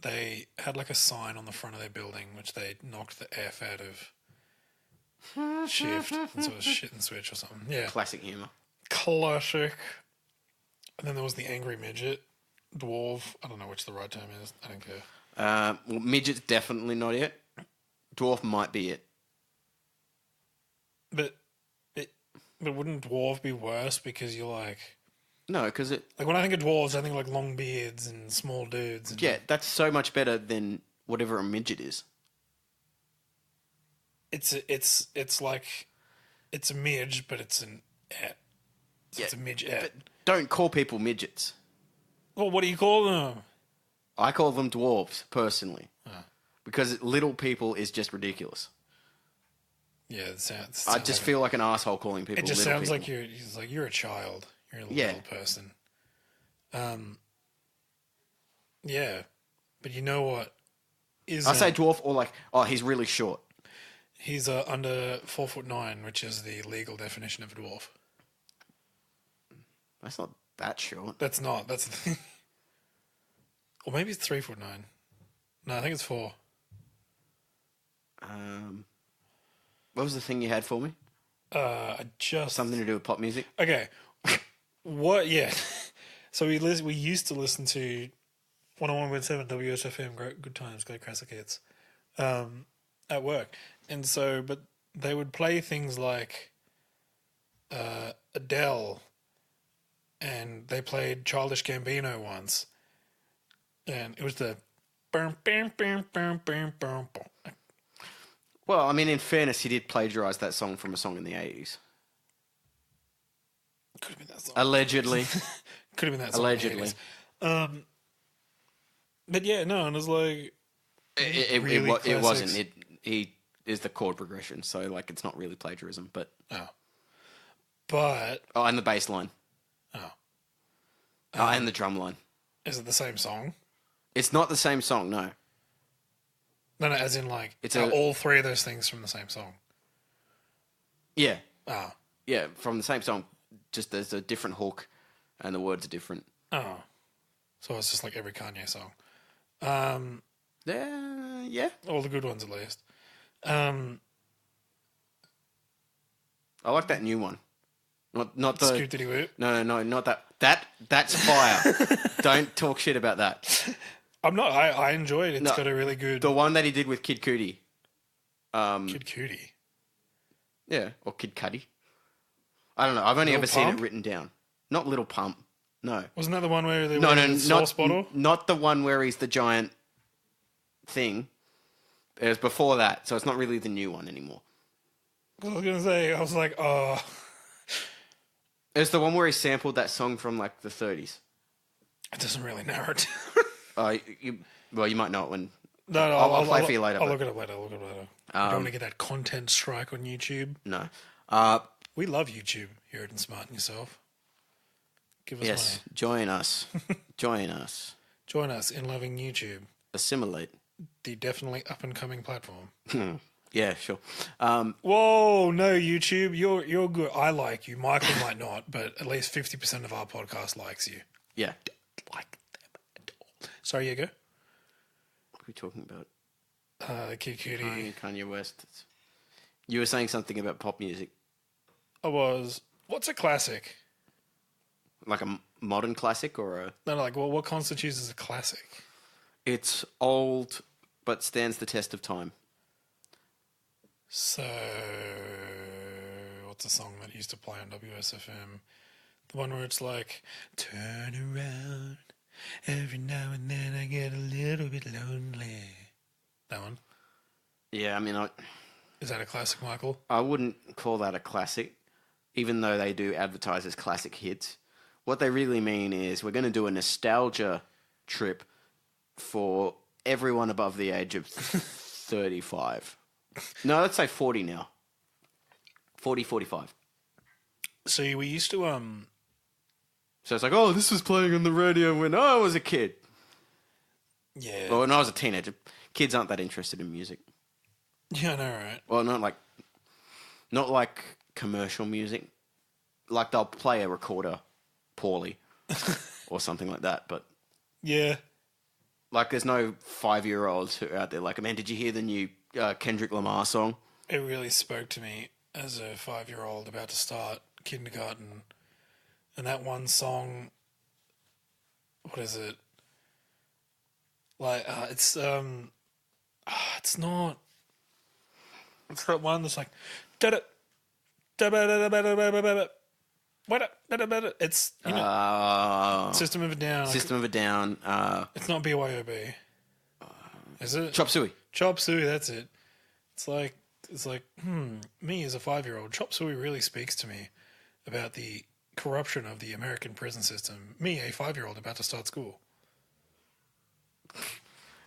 They had like a sign on the front of their building which they knocked the F out of Shift. And so it was Shit and Switch or something. Yeah. Classic humour. Classic. And then there was the Angry Midget. Dwarf. I don't know which the right term is. I don't care. Well, midget's definitely not it. Dwarf might be it. But wouldn't dwarf be worse because you're like... No, because it... Like when I think of dwarves, I think like long beards and small dudes. And yeah, that's so much better than whatever a midget is. It's like... It's a midge, but it's an et. So it's a midget. But don't call people midgets. Well, what do you call them? I call them dwarves, personally. Because little people is just ridiculous. Yeah, it sounds I just feel like an asshole calling people little people. It just sounds like you're a child. You're a little person. Yeah. But you know what? I say dwarf or like, oh, he's really short. He's under 4'9", which is the legal definition of a dwarf. That's not that short. That's not. That's the thing. Or maybe it's 3'9". No, I think it's 4. What was the thing you had for me? Something to do with pop music? Okay. What? Yeah. So we used to listen to 101.7 WSFM, Good Times, Great Classic Hits, at work. And so, but they would play things like Adele, and they played Childish Gambino once. And it was the... Well, I mean, in fairness, he did plagiarise that song from a song in the 80s. Could have been that song. Allegedly. Could have been that song. Allegedly. But yeah, no, and it was like... It wasn't. He is the chord progression, so like it's not really plagiarism, but... Oh. But... Oh, and the bass line. Oh. And the drum line. Is it the same song? It's not the same song, no. No, as in like, all three of those things from the same song? Yeah. Oh. Yeah, from the same song. Just there's a different hook and the words are different. Oh. So it's just like every Kanye song. Yeah. All the good ones, at least. I like that new one. Not the... Scoot Diddy Whoop? No, not that. That's fire. Don't talk shit about that. I'm not. I enjoyed it. It's got a really good... The one that he did with Kid Cudi. Kid Cudi? Yeah, or Kid Cudi. I don't know. I've only ever seen it written down. Not Little Pump. No. Wasn't that the one where they were in the sauce bottle? Not the one where he's the giant thing. It was before that, so it's not really the new one anymore. I was going to say, I was like, oh... It's the one where he sampled that song from like the 30s. It doesn't really narrow it down. You might know it when... No, I'll play for you later. I'll look it up later. I don't want to get that content strike on YouTube. No. We love YouTube here at Smarten Yourself. Give us money. Join us. Join us. Join us in loving YouTube. Assimilate. The definitely up-and-coming platform. Yeah, sure. Whoa, no, YouTube. You're good. I like you. Michael might not, but at least 50% of our podcast likes you. Yeah. Don't like them at all. Sorry, go. What are we talking about? Kid Cudi. Kanye West. You were saying something about pop music. I was. What's a classic? Like a modern classic or a... No, like, well, what constitutes as a classic? It's old, but stands the test of time. So, what's a song that used to play on WSFM? The one where it's like, turn around, every now and then I get a little bit lonely. That one? Yeah, I mean, Is that a classic, Michael? I wouldn't call that a classic, even though they do advertise as classic hits. What they really mean is we're going to do a nostalgia trip for everyone above the age of 35. No, let's say 40 now. 40, 45. See, we used to So it's like, oh, this was playing on the radio when I was a kid. yeah. Well, when I was a teenager, kids aren't that interested in music. Yeah, I know, right? Well, not like commercial music. Like they'll play a recorder poorly or something like that. But Yeah. like, there's no 5-year-olds who are out there like, man, did you hear the new Kendrick Lamar song? It really spoke to me as a 5-year-old about to start kindergarten. And that one song, what is it? Like, it's not. It's that one that's like, it's, you know, System of a Down. System of a Down. It's not BYOB. Is it? Chop Suey. Chop Suey, that's it. It's like, me as a 5-year-old, Chop Suey really speaks to me about the corruption of the American prison system. Me, a 5-year-old about to start school.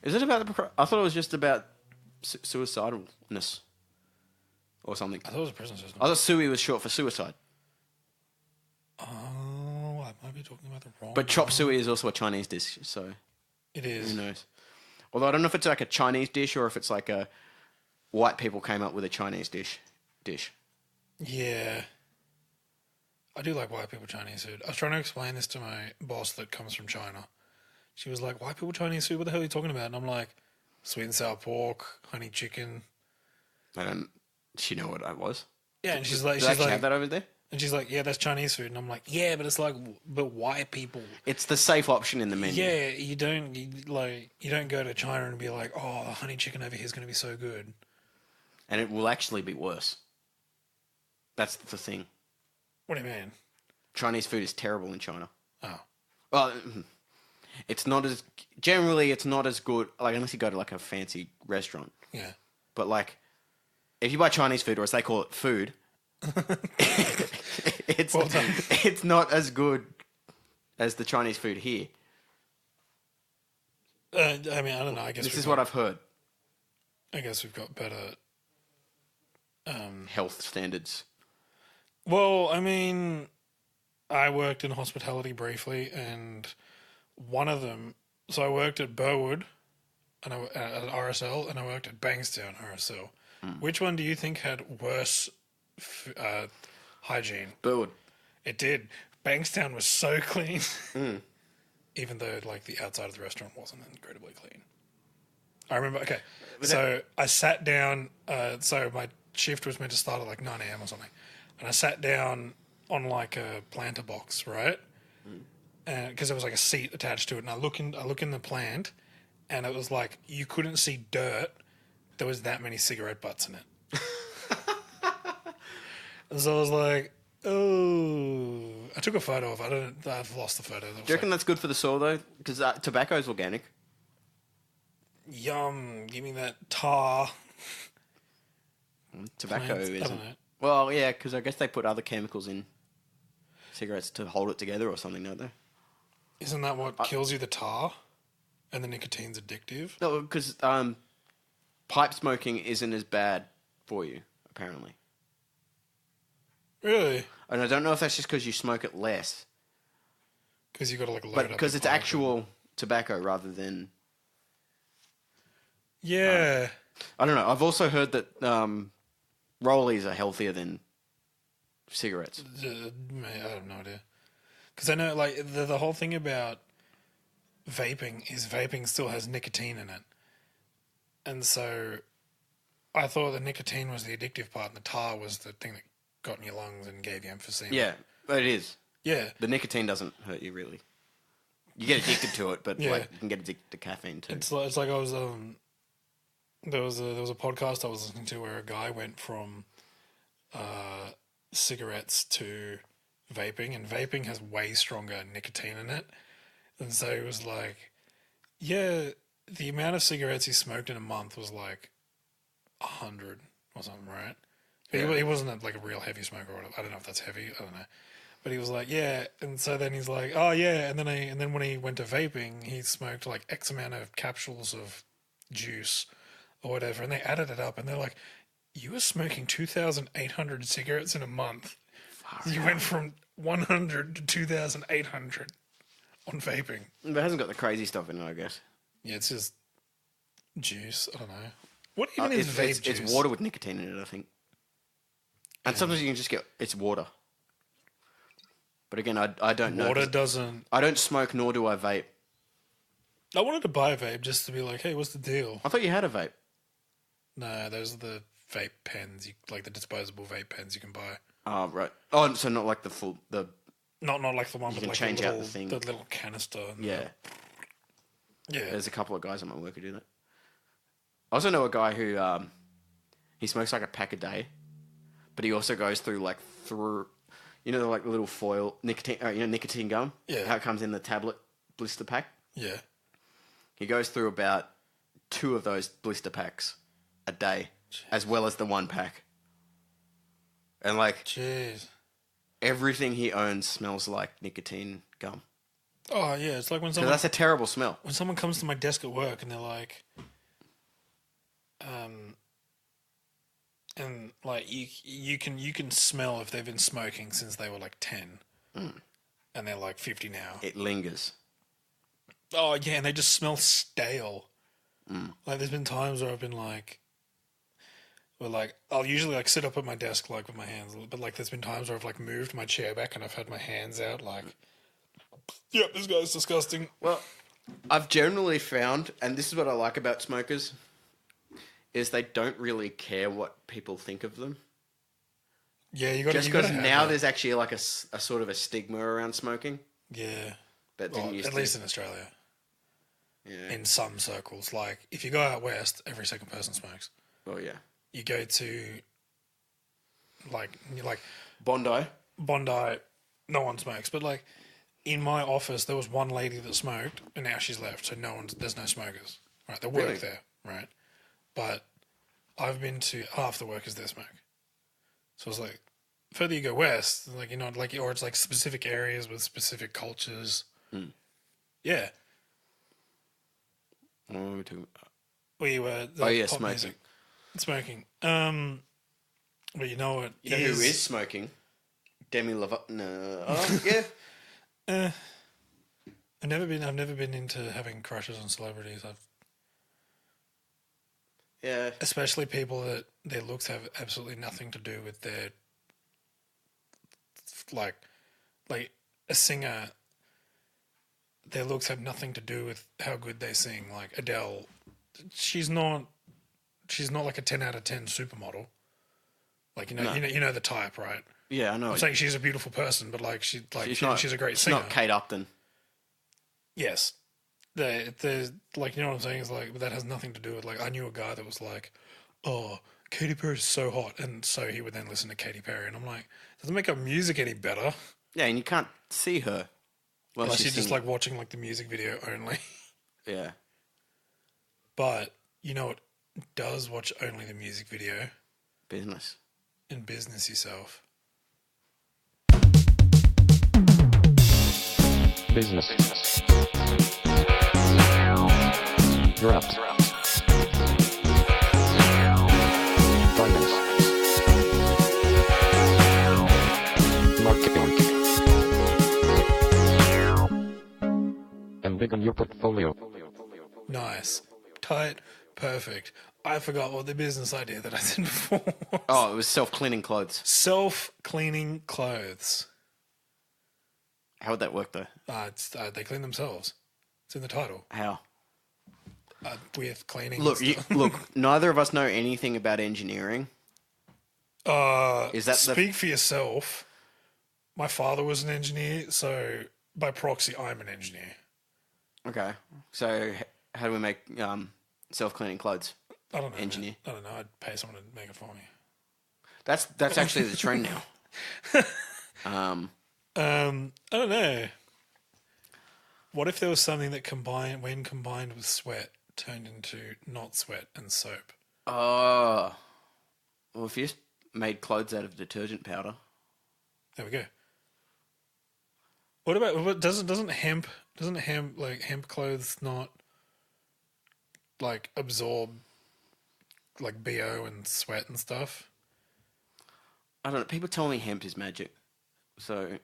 Is it about I thought it was just about suicidalness or something. I thought it was a prison system. I thought Suey was short for suicide. Oh, I might be talking about the wrong But Chop one. Suey is also a Chinese dish, so It is. who knows? Although I don't know if it's like a Chinese dish or if it's like a white people came up with a Chinese dish. Yeah. I do like white people Chinese food. I was trying to explain this to my boss that comes from China. She was like, white people Chinese food? What the hell are you talking about? And I'm like, sweet and sour pork, honey chicken. Does she know what that was? Yeah, and she's like, Do they actually have that over there? and she's like, yeah, that's Chinese food. And I'm like, yeah, but it's like, but white people. It's the safe option in the menu. Yeah, you don't go to China and be like, oh, the honey chicken over here is going to be so good. And it will actually be worse. That's the thing. What do you mean? Chinese food is terrible in China. Oh, Well, it's not as good, like, unless you go to like a fancy restaurant. yeah. But like, if you buy Chinese food, or as they call it, food, it's Well done. it's not as good as the Chinese food here. I mean, I don't know. I guess This we've is got- what I've heard. I guess we've got better. Health standards. Well, I mean, I worked in hospitality briefly, and one of them. So I worked at Burwood, and at RSL, and I worked at Bankstown RSL. Which one do you think had worse hygiene? Burwood. It did. Bankstown was so clean, even though like the outside of the restaurant wasn't incredibly clean. I remember. Okay, so I sat down. So my shift was meant to start at like 9 a.m. or something, and I sat down on like a planter box, right? Because there was like a seat attached to it, and I look in the plant, and it was like you couldn't see dirt. There was that many cigarette butts in it. And so I was like, oh. I took a photo of it. I've lost the photo. Do you reckon that's good for the soil though? Because tobacco is organic. Yum, give me that tar. Tobacco Plants, I isn't. don't know. Well, yeah, because I guess they put other chemicals in cigarettes to hold it together or something, don't they? Isn't that what kills you, the tar? And the nicotine's addictive? No, because pipe smoking isn't as bad for you, apparently. Really? And I don't know if that's just because you smoke it less, Because you got to like load but up because your it's pipe. actual tobacco rather than... Yeah. I don't know. I've also heard that rollies are healthier than cigarettes. I have no idea. Because I know like the whole thing about vaping is vaping still has nicotine in it. And so I thought the nicotine was the addictive part and the tar was the thing that got in your lungs and gave you emphysema. Yeah, it is. Yeah. The nicotine doesn't hurt you, really. You get addicted to it, but Yeah. like, you can get addicted to caffeine too. It's like I was there was a podcast I was listening to where a guy went from cigarettes to vaping, and vaping has way stronger nicotine in it. And so he was like, yeah, the amount of cigarettes he smoked in a month was like 100. or something, right? He wasn't like a real heavy smoker. Or I don't know if that's heavy. I don't know. But he was like, yeah, and so then he's like, oh yeah, and then when he went to vaping, he smoked like X amount of capsules of juice or whatever, and they added it up, and they're like, you were smoking 2,800 cigarettes in a month. You went from 100 to 2,800 on vaping. But it hasn't got the crazy stuff in it, I guess. Yeah, it's just juice. I don't know. What even is it's, vape juice? It's water with nicotine in it, I think. And sometimes you can just get it's water. But again, I don't know. Water doesn't. I don't smoke, nor do I vape. I wanted to buy a vape just to be like, hey, what's the deal? I thought you had a vape. No, those are the vape pens, like the disposable vape pens you can buy. Oh, right. Oh, so not like the full Not like the one you with can like change the out little, the thing. the little canister. Yeah. Yeah. There's a couple of guys at my work who do that. I also know a guy who he smokes like a pack a day, but he also goes through you know, like the little foil nicotine gum. Yeah. How it comes in the tablet blister pack. Yeah. He goes through about 2 of those blister packs a day, as well as the 1 pack. And like, Jeez. everything he owns smells like nicotine gum. Oh yeah, it's like when So someone that's a terrible smell. comes to my desk at work and they're like, and like you can smell if they've been smoking since they were like 10, and they're like 50 now. It lingers. Oh yeah, and they just smell stale. Like there's been times where I've been like, I'll usually like sit up at my desk like with my hands, but like there's been times where I've like moved my chair back and I've had my hands out like, yep, this guy's disgusting. Well, I've generally found, and this is what I like about smokers, is they don't really care what people think of them. Yeah, you got Just because now there's actually like a sort of a stigma around smoking. Yeah, That didn't used at to. least in Australia. Yeah. In some circles, like if you go out west, every second person smokes. Oh yeah. You go to like Bondi. no one smokes. But like in my office, there was one lady that smoked, and now she's left. So there's no smokers. Right, they work Really? there, right? But I've been to half the workers there smoke. So it's like further you go west, like you're not like, or it's like specific areas with specific cultures. Yeah. What were we talking about? We were. Smoking. Music. Smoking. But you know what? You know who is smoking? Demi Lovato. No. Oh, yeah. I've never been into having crushes on celebrities. Yeah. Especially people that their looks have absolutely nothing to do with their like a singer. Their looks have nothing to do with how good they sing. Like Adele, she's not like a 10 out of 10 supermodel. Like you know the type, right? Yeah, I know. I'm saying she's a beautiful person, but like she's a great she's singer. not Kate Upton. Yes. There's like, you know what I'm saying? It's like, but that has nothing to do with like, I knew a guy that was like, oh, Katy Perry's so hot. And so he would then listen to Katy Perry. And I'm like, doesn't make her music any better. Yeah, and you can't see her. Well, Unless you're just like watching like the music video only. Yeah. But you know what does watch only the music video? Business. And business yourself. Business. You're up. Finance. Marketing. And big on your portfolio. Nice. Tight. Perfect. I forgot what the business idea that I said before was. Oh, it was self-cleaning clothes. Self-cleaning clothes. How would that work, though? They clean themselves. It's in the title. How? With cleaning. Look, neither of us know anything about engineering. Is that speak for yourself? My father was an engineer, so by proxy, I'm an engineer. Okay. So how do we make self-cleaning clothes? I don't know. Engineer. Man. I don't know. I'd pay someone to make it for me. That's actually the trend now. I don't know. What if there was something that when combined with sweat, turned into not sweat and soap? Oh. Well, if you made clothes out of detergent powder, There we go. What about doesn't hemp like hemp clothes not like absorb like BO and sweat and stuff? I don't know. People tell me hemp is magic, so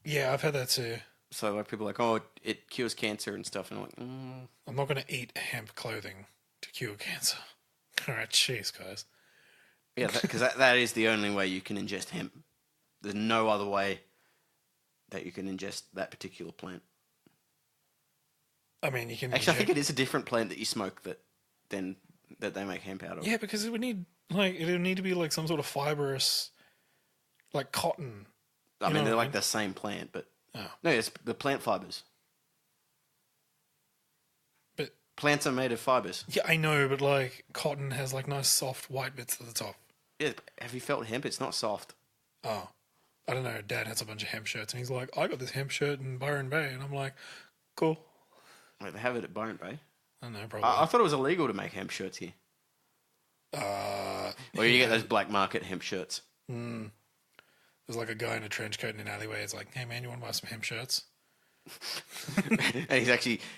Yeah, I've heard that too. like people are like, oh, it cures cancer and stuff, and I'm like, I'm not going to eat hemp clothing to cure cancer. All right, cheers, guys. yeah, because that is the only way you can ingest hemp. There's no other way that you can ingest that particular plant. I mean, you can Actually, I think it is a different plant that you smoke that they make hemp out of. Yeah, because it would need to be like some sort of fibrous, like cotton. I You mean, know they're what I like the same plant, but Oh. no, it's the plant fibers. But Plants are made of fibers. yeah, I know, but like cotton has like nice soft white bits at the top. Yeah, have you felt hemp? It's not soft. Oh, I don't know. Dad has a bunch of hemp shirts, and he's like, "I got this hemp shirt in Byron Bay," and I'm like, "Cool." Like, they have it at Byron Bay. I don't know, probably. I thought it was illegal to make hemp shirts here. Or you get those black market hemp shirts. There's like a guy in a trench coat in an alleyway. It's like, "Hey man, you want to buy some hemp shirts?" And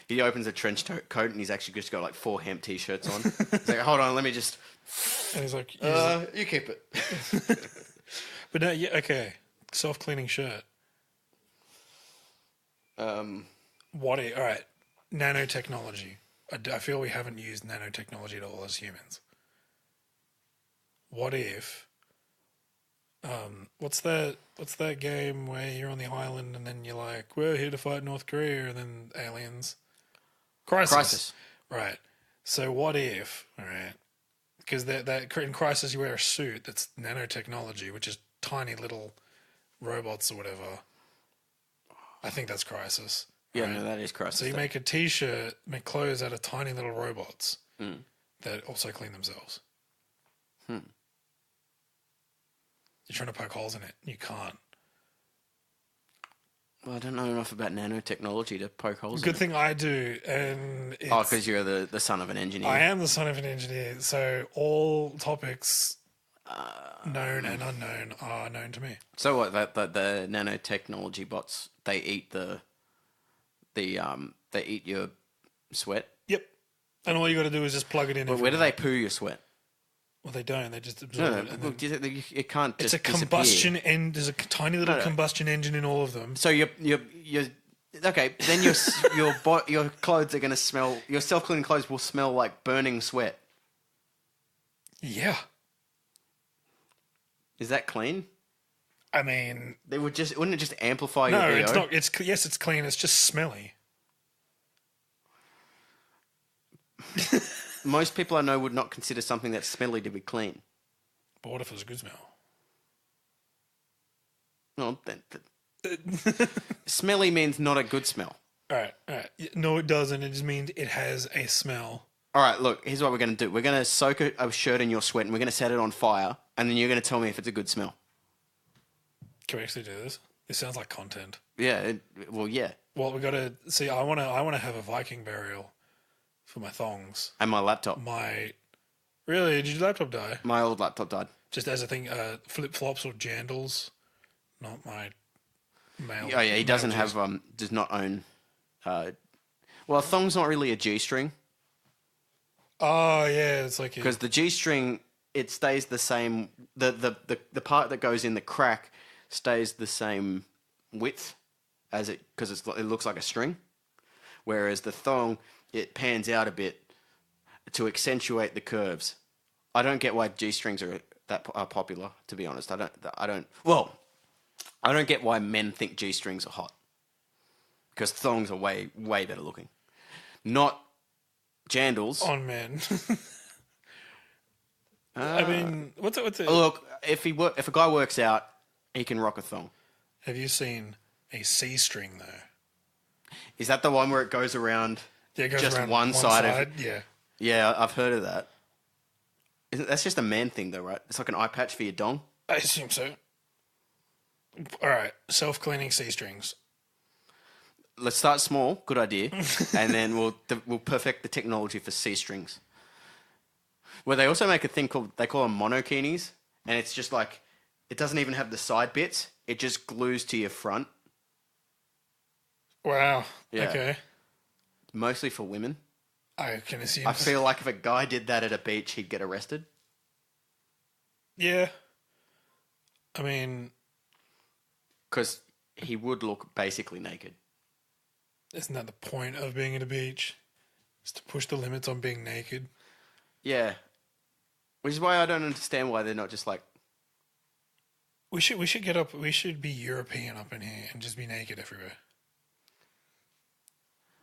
he opens a trench coat and he's actually just got like 4 hemp t-shirts on. He's like, hold on, let me just. And he's like, You keep it. "But no, yeah, okay, self-cleaning shirt." What? All right, nanotechnology. I feel we haven't used nanotechnology at all as humans. What if? What's that game where you're on the island and then you're like, we're here to fight North Korea, and then aliens? Crisis. Right. So what if? All right. Because that in Crisis you wear a suit that's nanotechnology, which is tiny little robots or whatever. I think that's Crisis. Yeah, right? no, that is Crisis. So you make a T-shirt, make clothes out of tiny little robots that also clean themselves. You're trying to poke holes in it. You can't. Well, I don't know enough about nanotechnology to poke holes in Good it. thing I do, and Oh, because you're the son of an engineer. I am the son of an engineer, so all topics known and unknown are known to me. So what? The nanotechnology bots, they eat they eat your sweat. Yep. And all you got to do is just plug it in. But where do they poo your sweat? Well, they don't. They just absorb No, it. And look, then it can't it's just a disappear. combustion end. There's a tiny little combustion engine in all of them. So you're okay. Then your clothes are going to smell. Your self-cleaning clothes will smell like burning sweat. Yeah. Is that clean? I mean, Wouldn't it just amplify no, your BO? it's not. Yes, it's clean. It's just smelly. Most people I know would not consider something that's smelly to be clean. But what if it was a good smell? No, smelly means not a good smell. All right. No, it doesn't. It just means it has a smell. All right, look, here's what we're going to do. We're going to soak a shirt in your sweat and we're going to set it on fire, and then you're going to tell me if it's a good smell. Can we actually do this? This sounds like content. Yeah, yeah. Well, we got to see. I want to have a Viking burial for my thongs. And my laptop. Really? Did your laptop die? My old laptop died. Just as a thing, flip flops or jandals. Not my male. Oh, yeah, he doesn't male have, does not own, well, a thong's not really a G-string. Oh, yeah, it's like... Because the G-string, it stays the same, the part that goes in the crack stays the same width as it, because it looks like a string. Whereas the thong, it pans out a bit to accentuate the curves. I don't get why G-strings are popular, to be honest. I don't get why men think G-strings are hot. Because thongs are way, way better looking. Not jandals. On men. I mean, what's it? Look, if a guy works out, he can rock a thong. Have you seen a C-string, though? Is that the one where it goes around Yeah, it goes just around one side of it? Yeah. Yeah, I've heard of that. That's just a man thing, though, right? It's like an eye patch for your dong. I assume so. All right, self-cleaning C-strings. Let's start small. Good idea. And then we'll perfect the technology for C-strings. Well, they also make a thing they call them monokinis. and it's just like it doesn't even have the side bits. It just glues to your front. Wow. Yeah. Okay. Mostly for women. I can assume. I feel like if a guy did that at a beach, he'd get arrested. Yeah. I mean, Because he would look basically naked. isn't that the point of being at a beach? Is to push the limits on being naked. Yeah. Which is why I don't understand why they're not just like... We should get up. We should be European up in here and just be naked everywhere.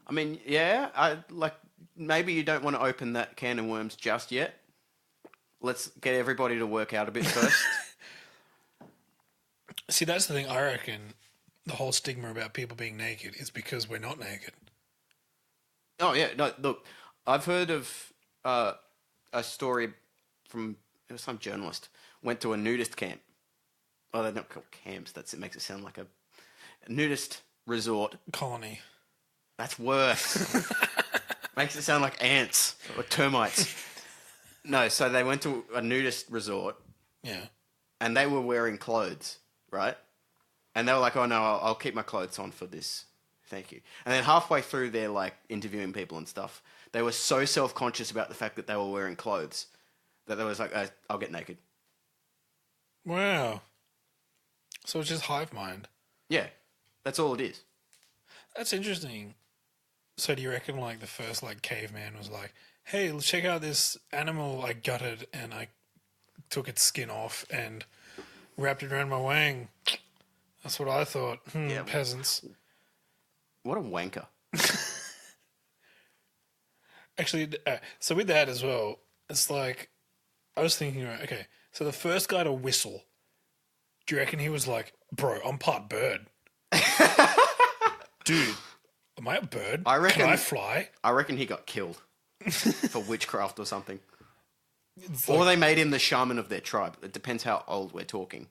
I mean, yeah, maybe you don't want to open that can of worms just yet. Let's get everybody to work out a bit first. See, that's the thing. I reckon the whole stigma about people being naked is because we're not naked. Oh, yeah. No, look, I've heard of a story from some journalist. Went to a nudist camp. Oh, they're not called camps. It makes it sound like a nudist resort. Colony. That's worse. Makes it sound like ants or termites. No, so they went to a nudist resort. Yeah. And they were wearing clothes, right? And they were like, oh, no, I'll keep my clothes on for this. Thank you. And then halfway through their, like, interviewing people and stuff, they were so self-conscious about the fact that they were wearing clothes that they was like, I'll get naked. Wow. So it's just hive mind. Yeah. That's all it is. That's interesting. So do you reckon, like, the first, like, caveman was like, hey, let's check out this animal I gutted and I took its skin off and wrapped it around my wang. That's what I thought. Yeah. Peasants. What a wanker. Actually, so with that as well, it's like, I was thinking, right, okay, so the first guy to whistle, do you reckon he was like, bro, I'm part bird? Dude, am I a bird? I reckon- Can I fly? I reckon he got killed for witchcraft or something. It's Or like, they made him the shaman of their tribe. It depends how old we're talking.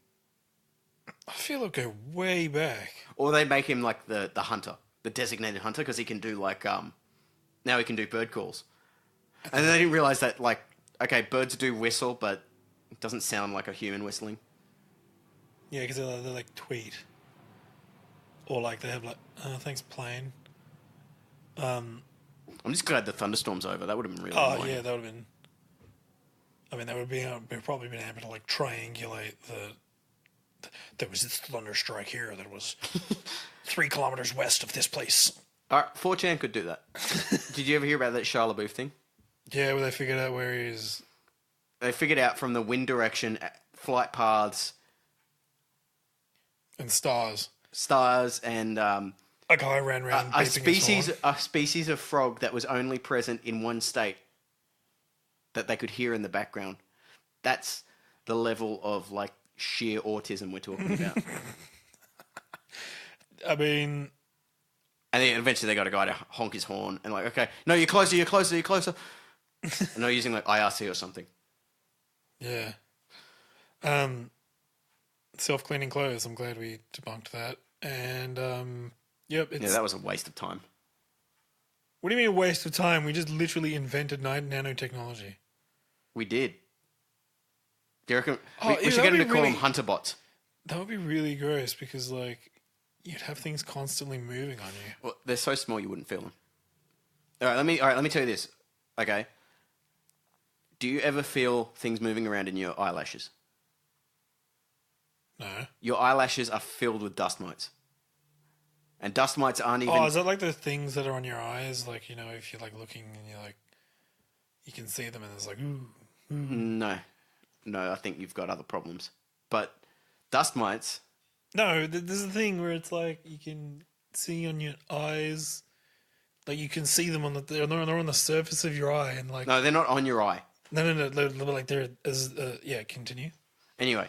I feel like go way back. Or they make him like the hunter, the designated hunter, because he can do like now he can do bird calls. And then they didn't realize that like okay, birds do whistle, but it doesn't sound like a human whistling. Yeah, because they're like tweet. Or like they have like, thanks plane. I'm just glad the thunderstorm's over. That would have been really Oh annoying. yeah, that would have been. I mean, we've probably been able to like triangulate there was this thunder strike here that was 3 kilometers west of this place. All right, 4chan could do that. Did you ever hear about that Shia LaBeouf thing? Yeah, where they figured out where he is. They figured out from the wind direction, flight paths, And stars. and A guy ran around a beeping his horn. species of frog that was only present in one state that they could hear in the background. That's the level of like sheer autism we're talking about. I mean, And then eventually they got a guy to honk his horn and like, okay, no, you're closer. And they're using like IRC or something. yeah. Self-cleaning clothes. I'm glad we debunked that. And yep, it's. Yeah, that was a waste of time. What do you mean a waste of time? We just literally invented nanotechnology. We did. Do you reckon Oh, we yeah, should get that'd him to be call really- them hunter bots? That would be really gross because like you'd have things constantly moving on you. Well, they're so small you wouldn't feel them. All right, let me tell you this. Okay. Do you ever feel things moving around in your eyelashes? No. Your eyelashes are filled with dust mites. And dust mites aren't even... Oh, is that like the things that are on your eyes? Like, you know, if you're like looking and you're like, you can see them and it's like, ooh. No. No, I think you've got other problems. But dust mites... No, there's a thing where it's like you can see on your eyes, like you can see them they're on the surface of your eye and like. No, they're not on your eye. No, they're like they're as yeah. Continue. Anyway,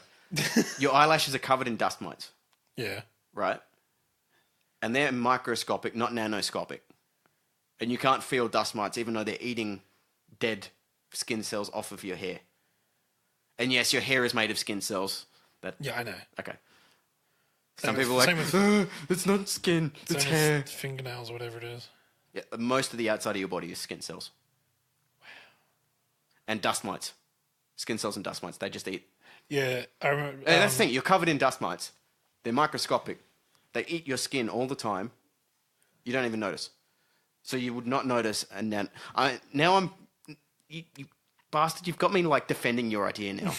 your eyelashes are covered in dust mites, Yeah. right? And they're microscopic, not nanoscopic. And you can't feel dust mites even though they're eating dead skin cells off of your hair. And yes, your hair is made of skin cells. Yeah, I know. Okay. Same Some people are same like, with- it's not skin, it's Same hair. with fingernails, whatever it is. Yeah, most of the outside of your body is skin cells. Wow. And dust mites. Skin cells and dust mites, they just eat. Yeah, I remember. And that's the thing. You're covered in dust mites. They're microscopic. They eat your skin all the time. You don't even notice. So you would not notice. And now I'm... You bastard, you've got me like defending your idea now.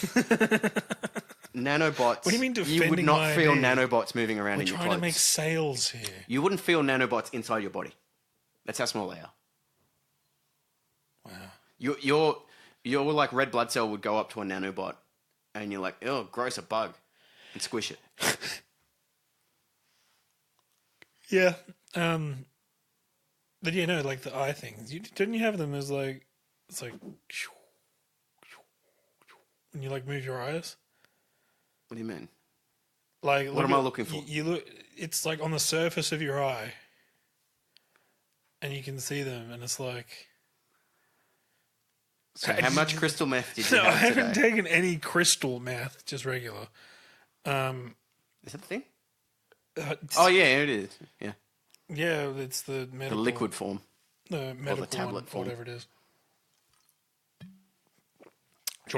Nanobots. What do you mean defending You would not my feel idea? nanobots moving around in your Trying clothes. to make sales here. You wouldn't feel nanobots inside your body. That's how small they are. Wow. Your like red blood cell would go up to a nanobot, and you're like, oh, gross, a bug, and squish it. Yeah. But yeah, no, like the eye things. Didn't you have them as like it's like when you like move your eyes? What do you mean? Like What am I looking for? You look. It's like on the surface of your eye, and you can see them, and it's like. So how much crystal meth did you No, I have haven't today? taken any crystal meth, just regular. Is that the thing? It's- Oh yeah, it is. Yeah, yeah, it's the the medical, liquid form. the medical tablet one, form. whatever it is. Do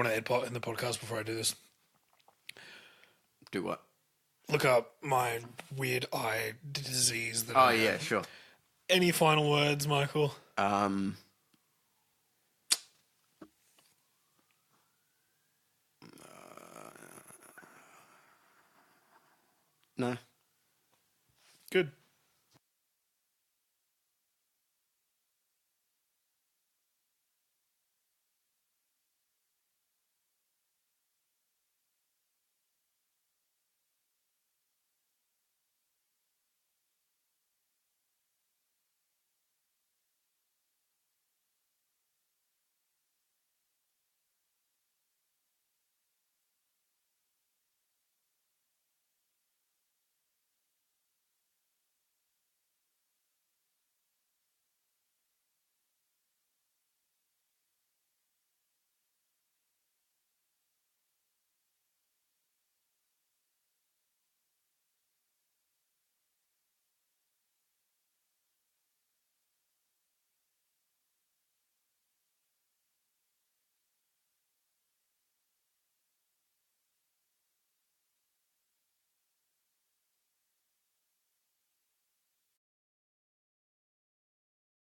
you want to add in the podcast before I do this? Do what? Look up my weird eye disease. That Oh I yeah, have. sure. Any final words, Michael? No. Good.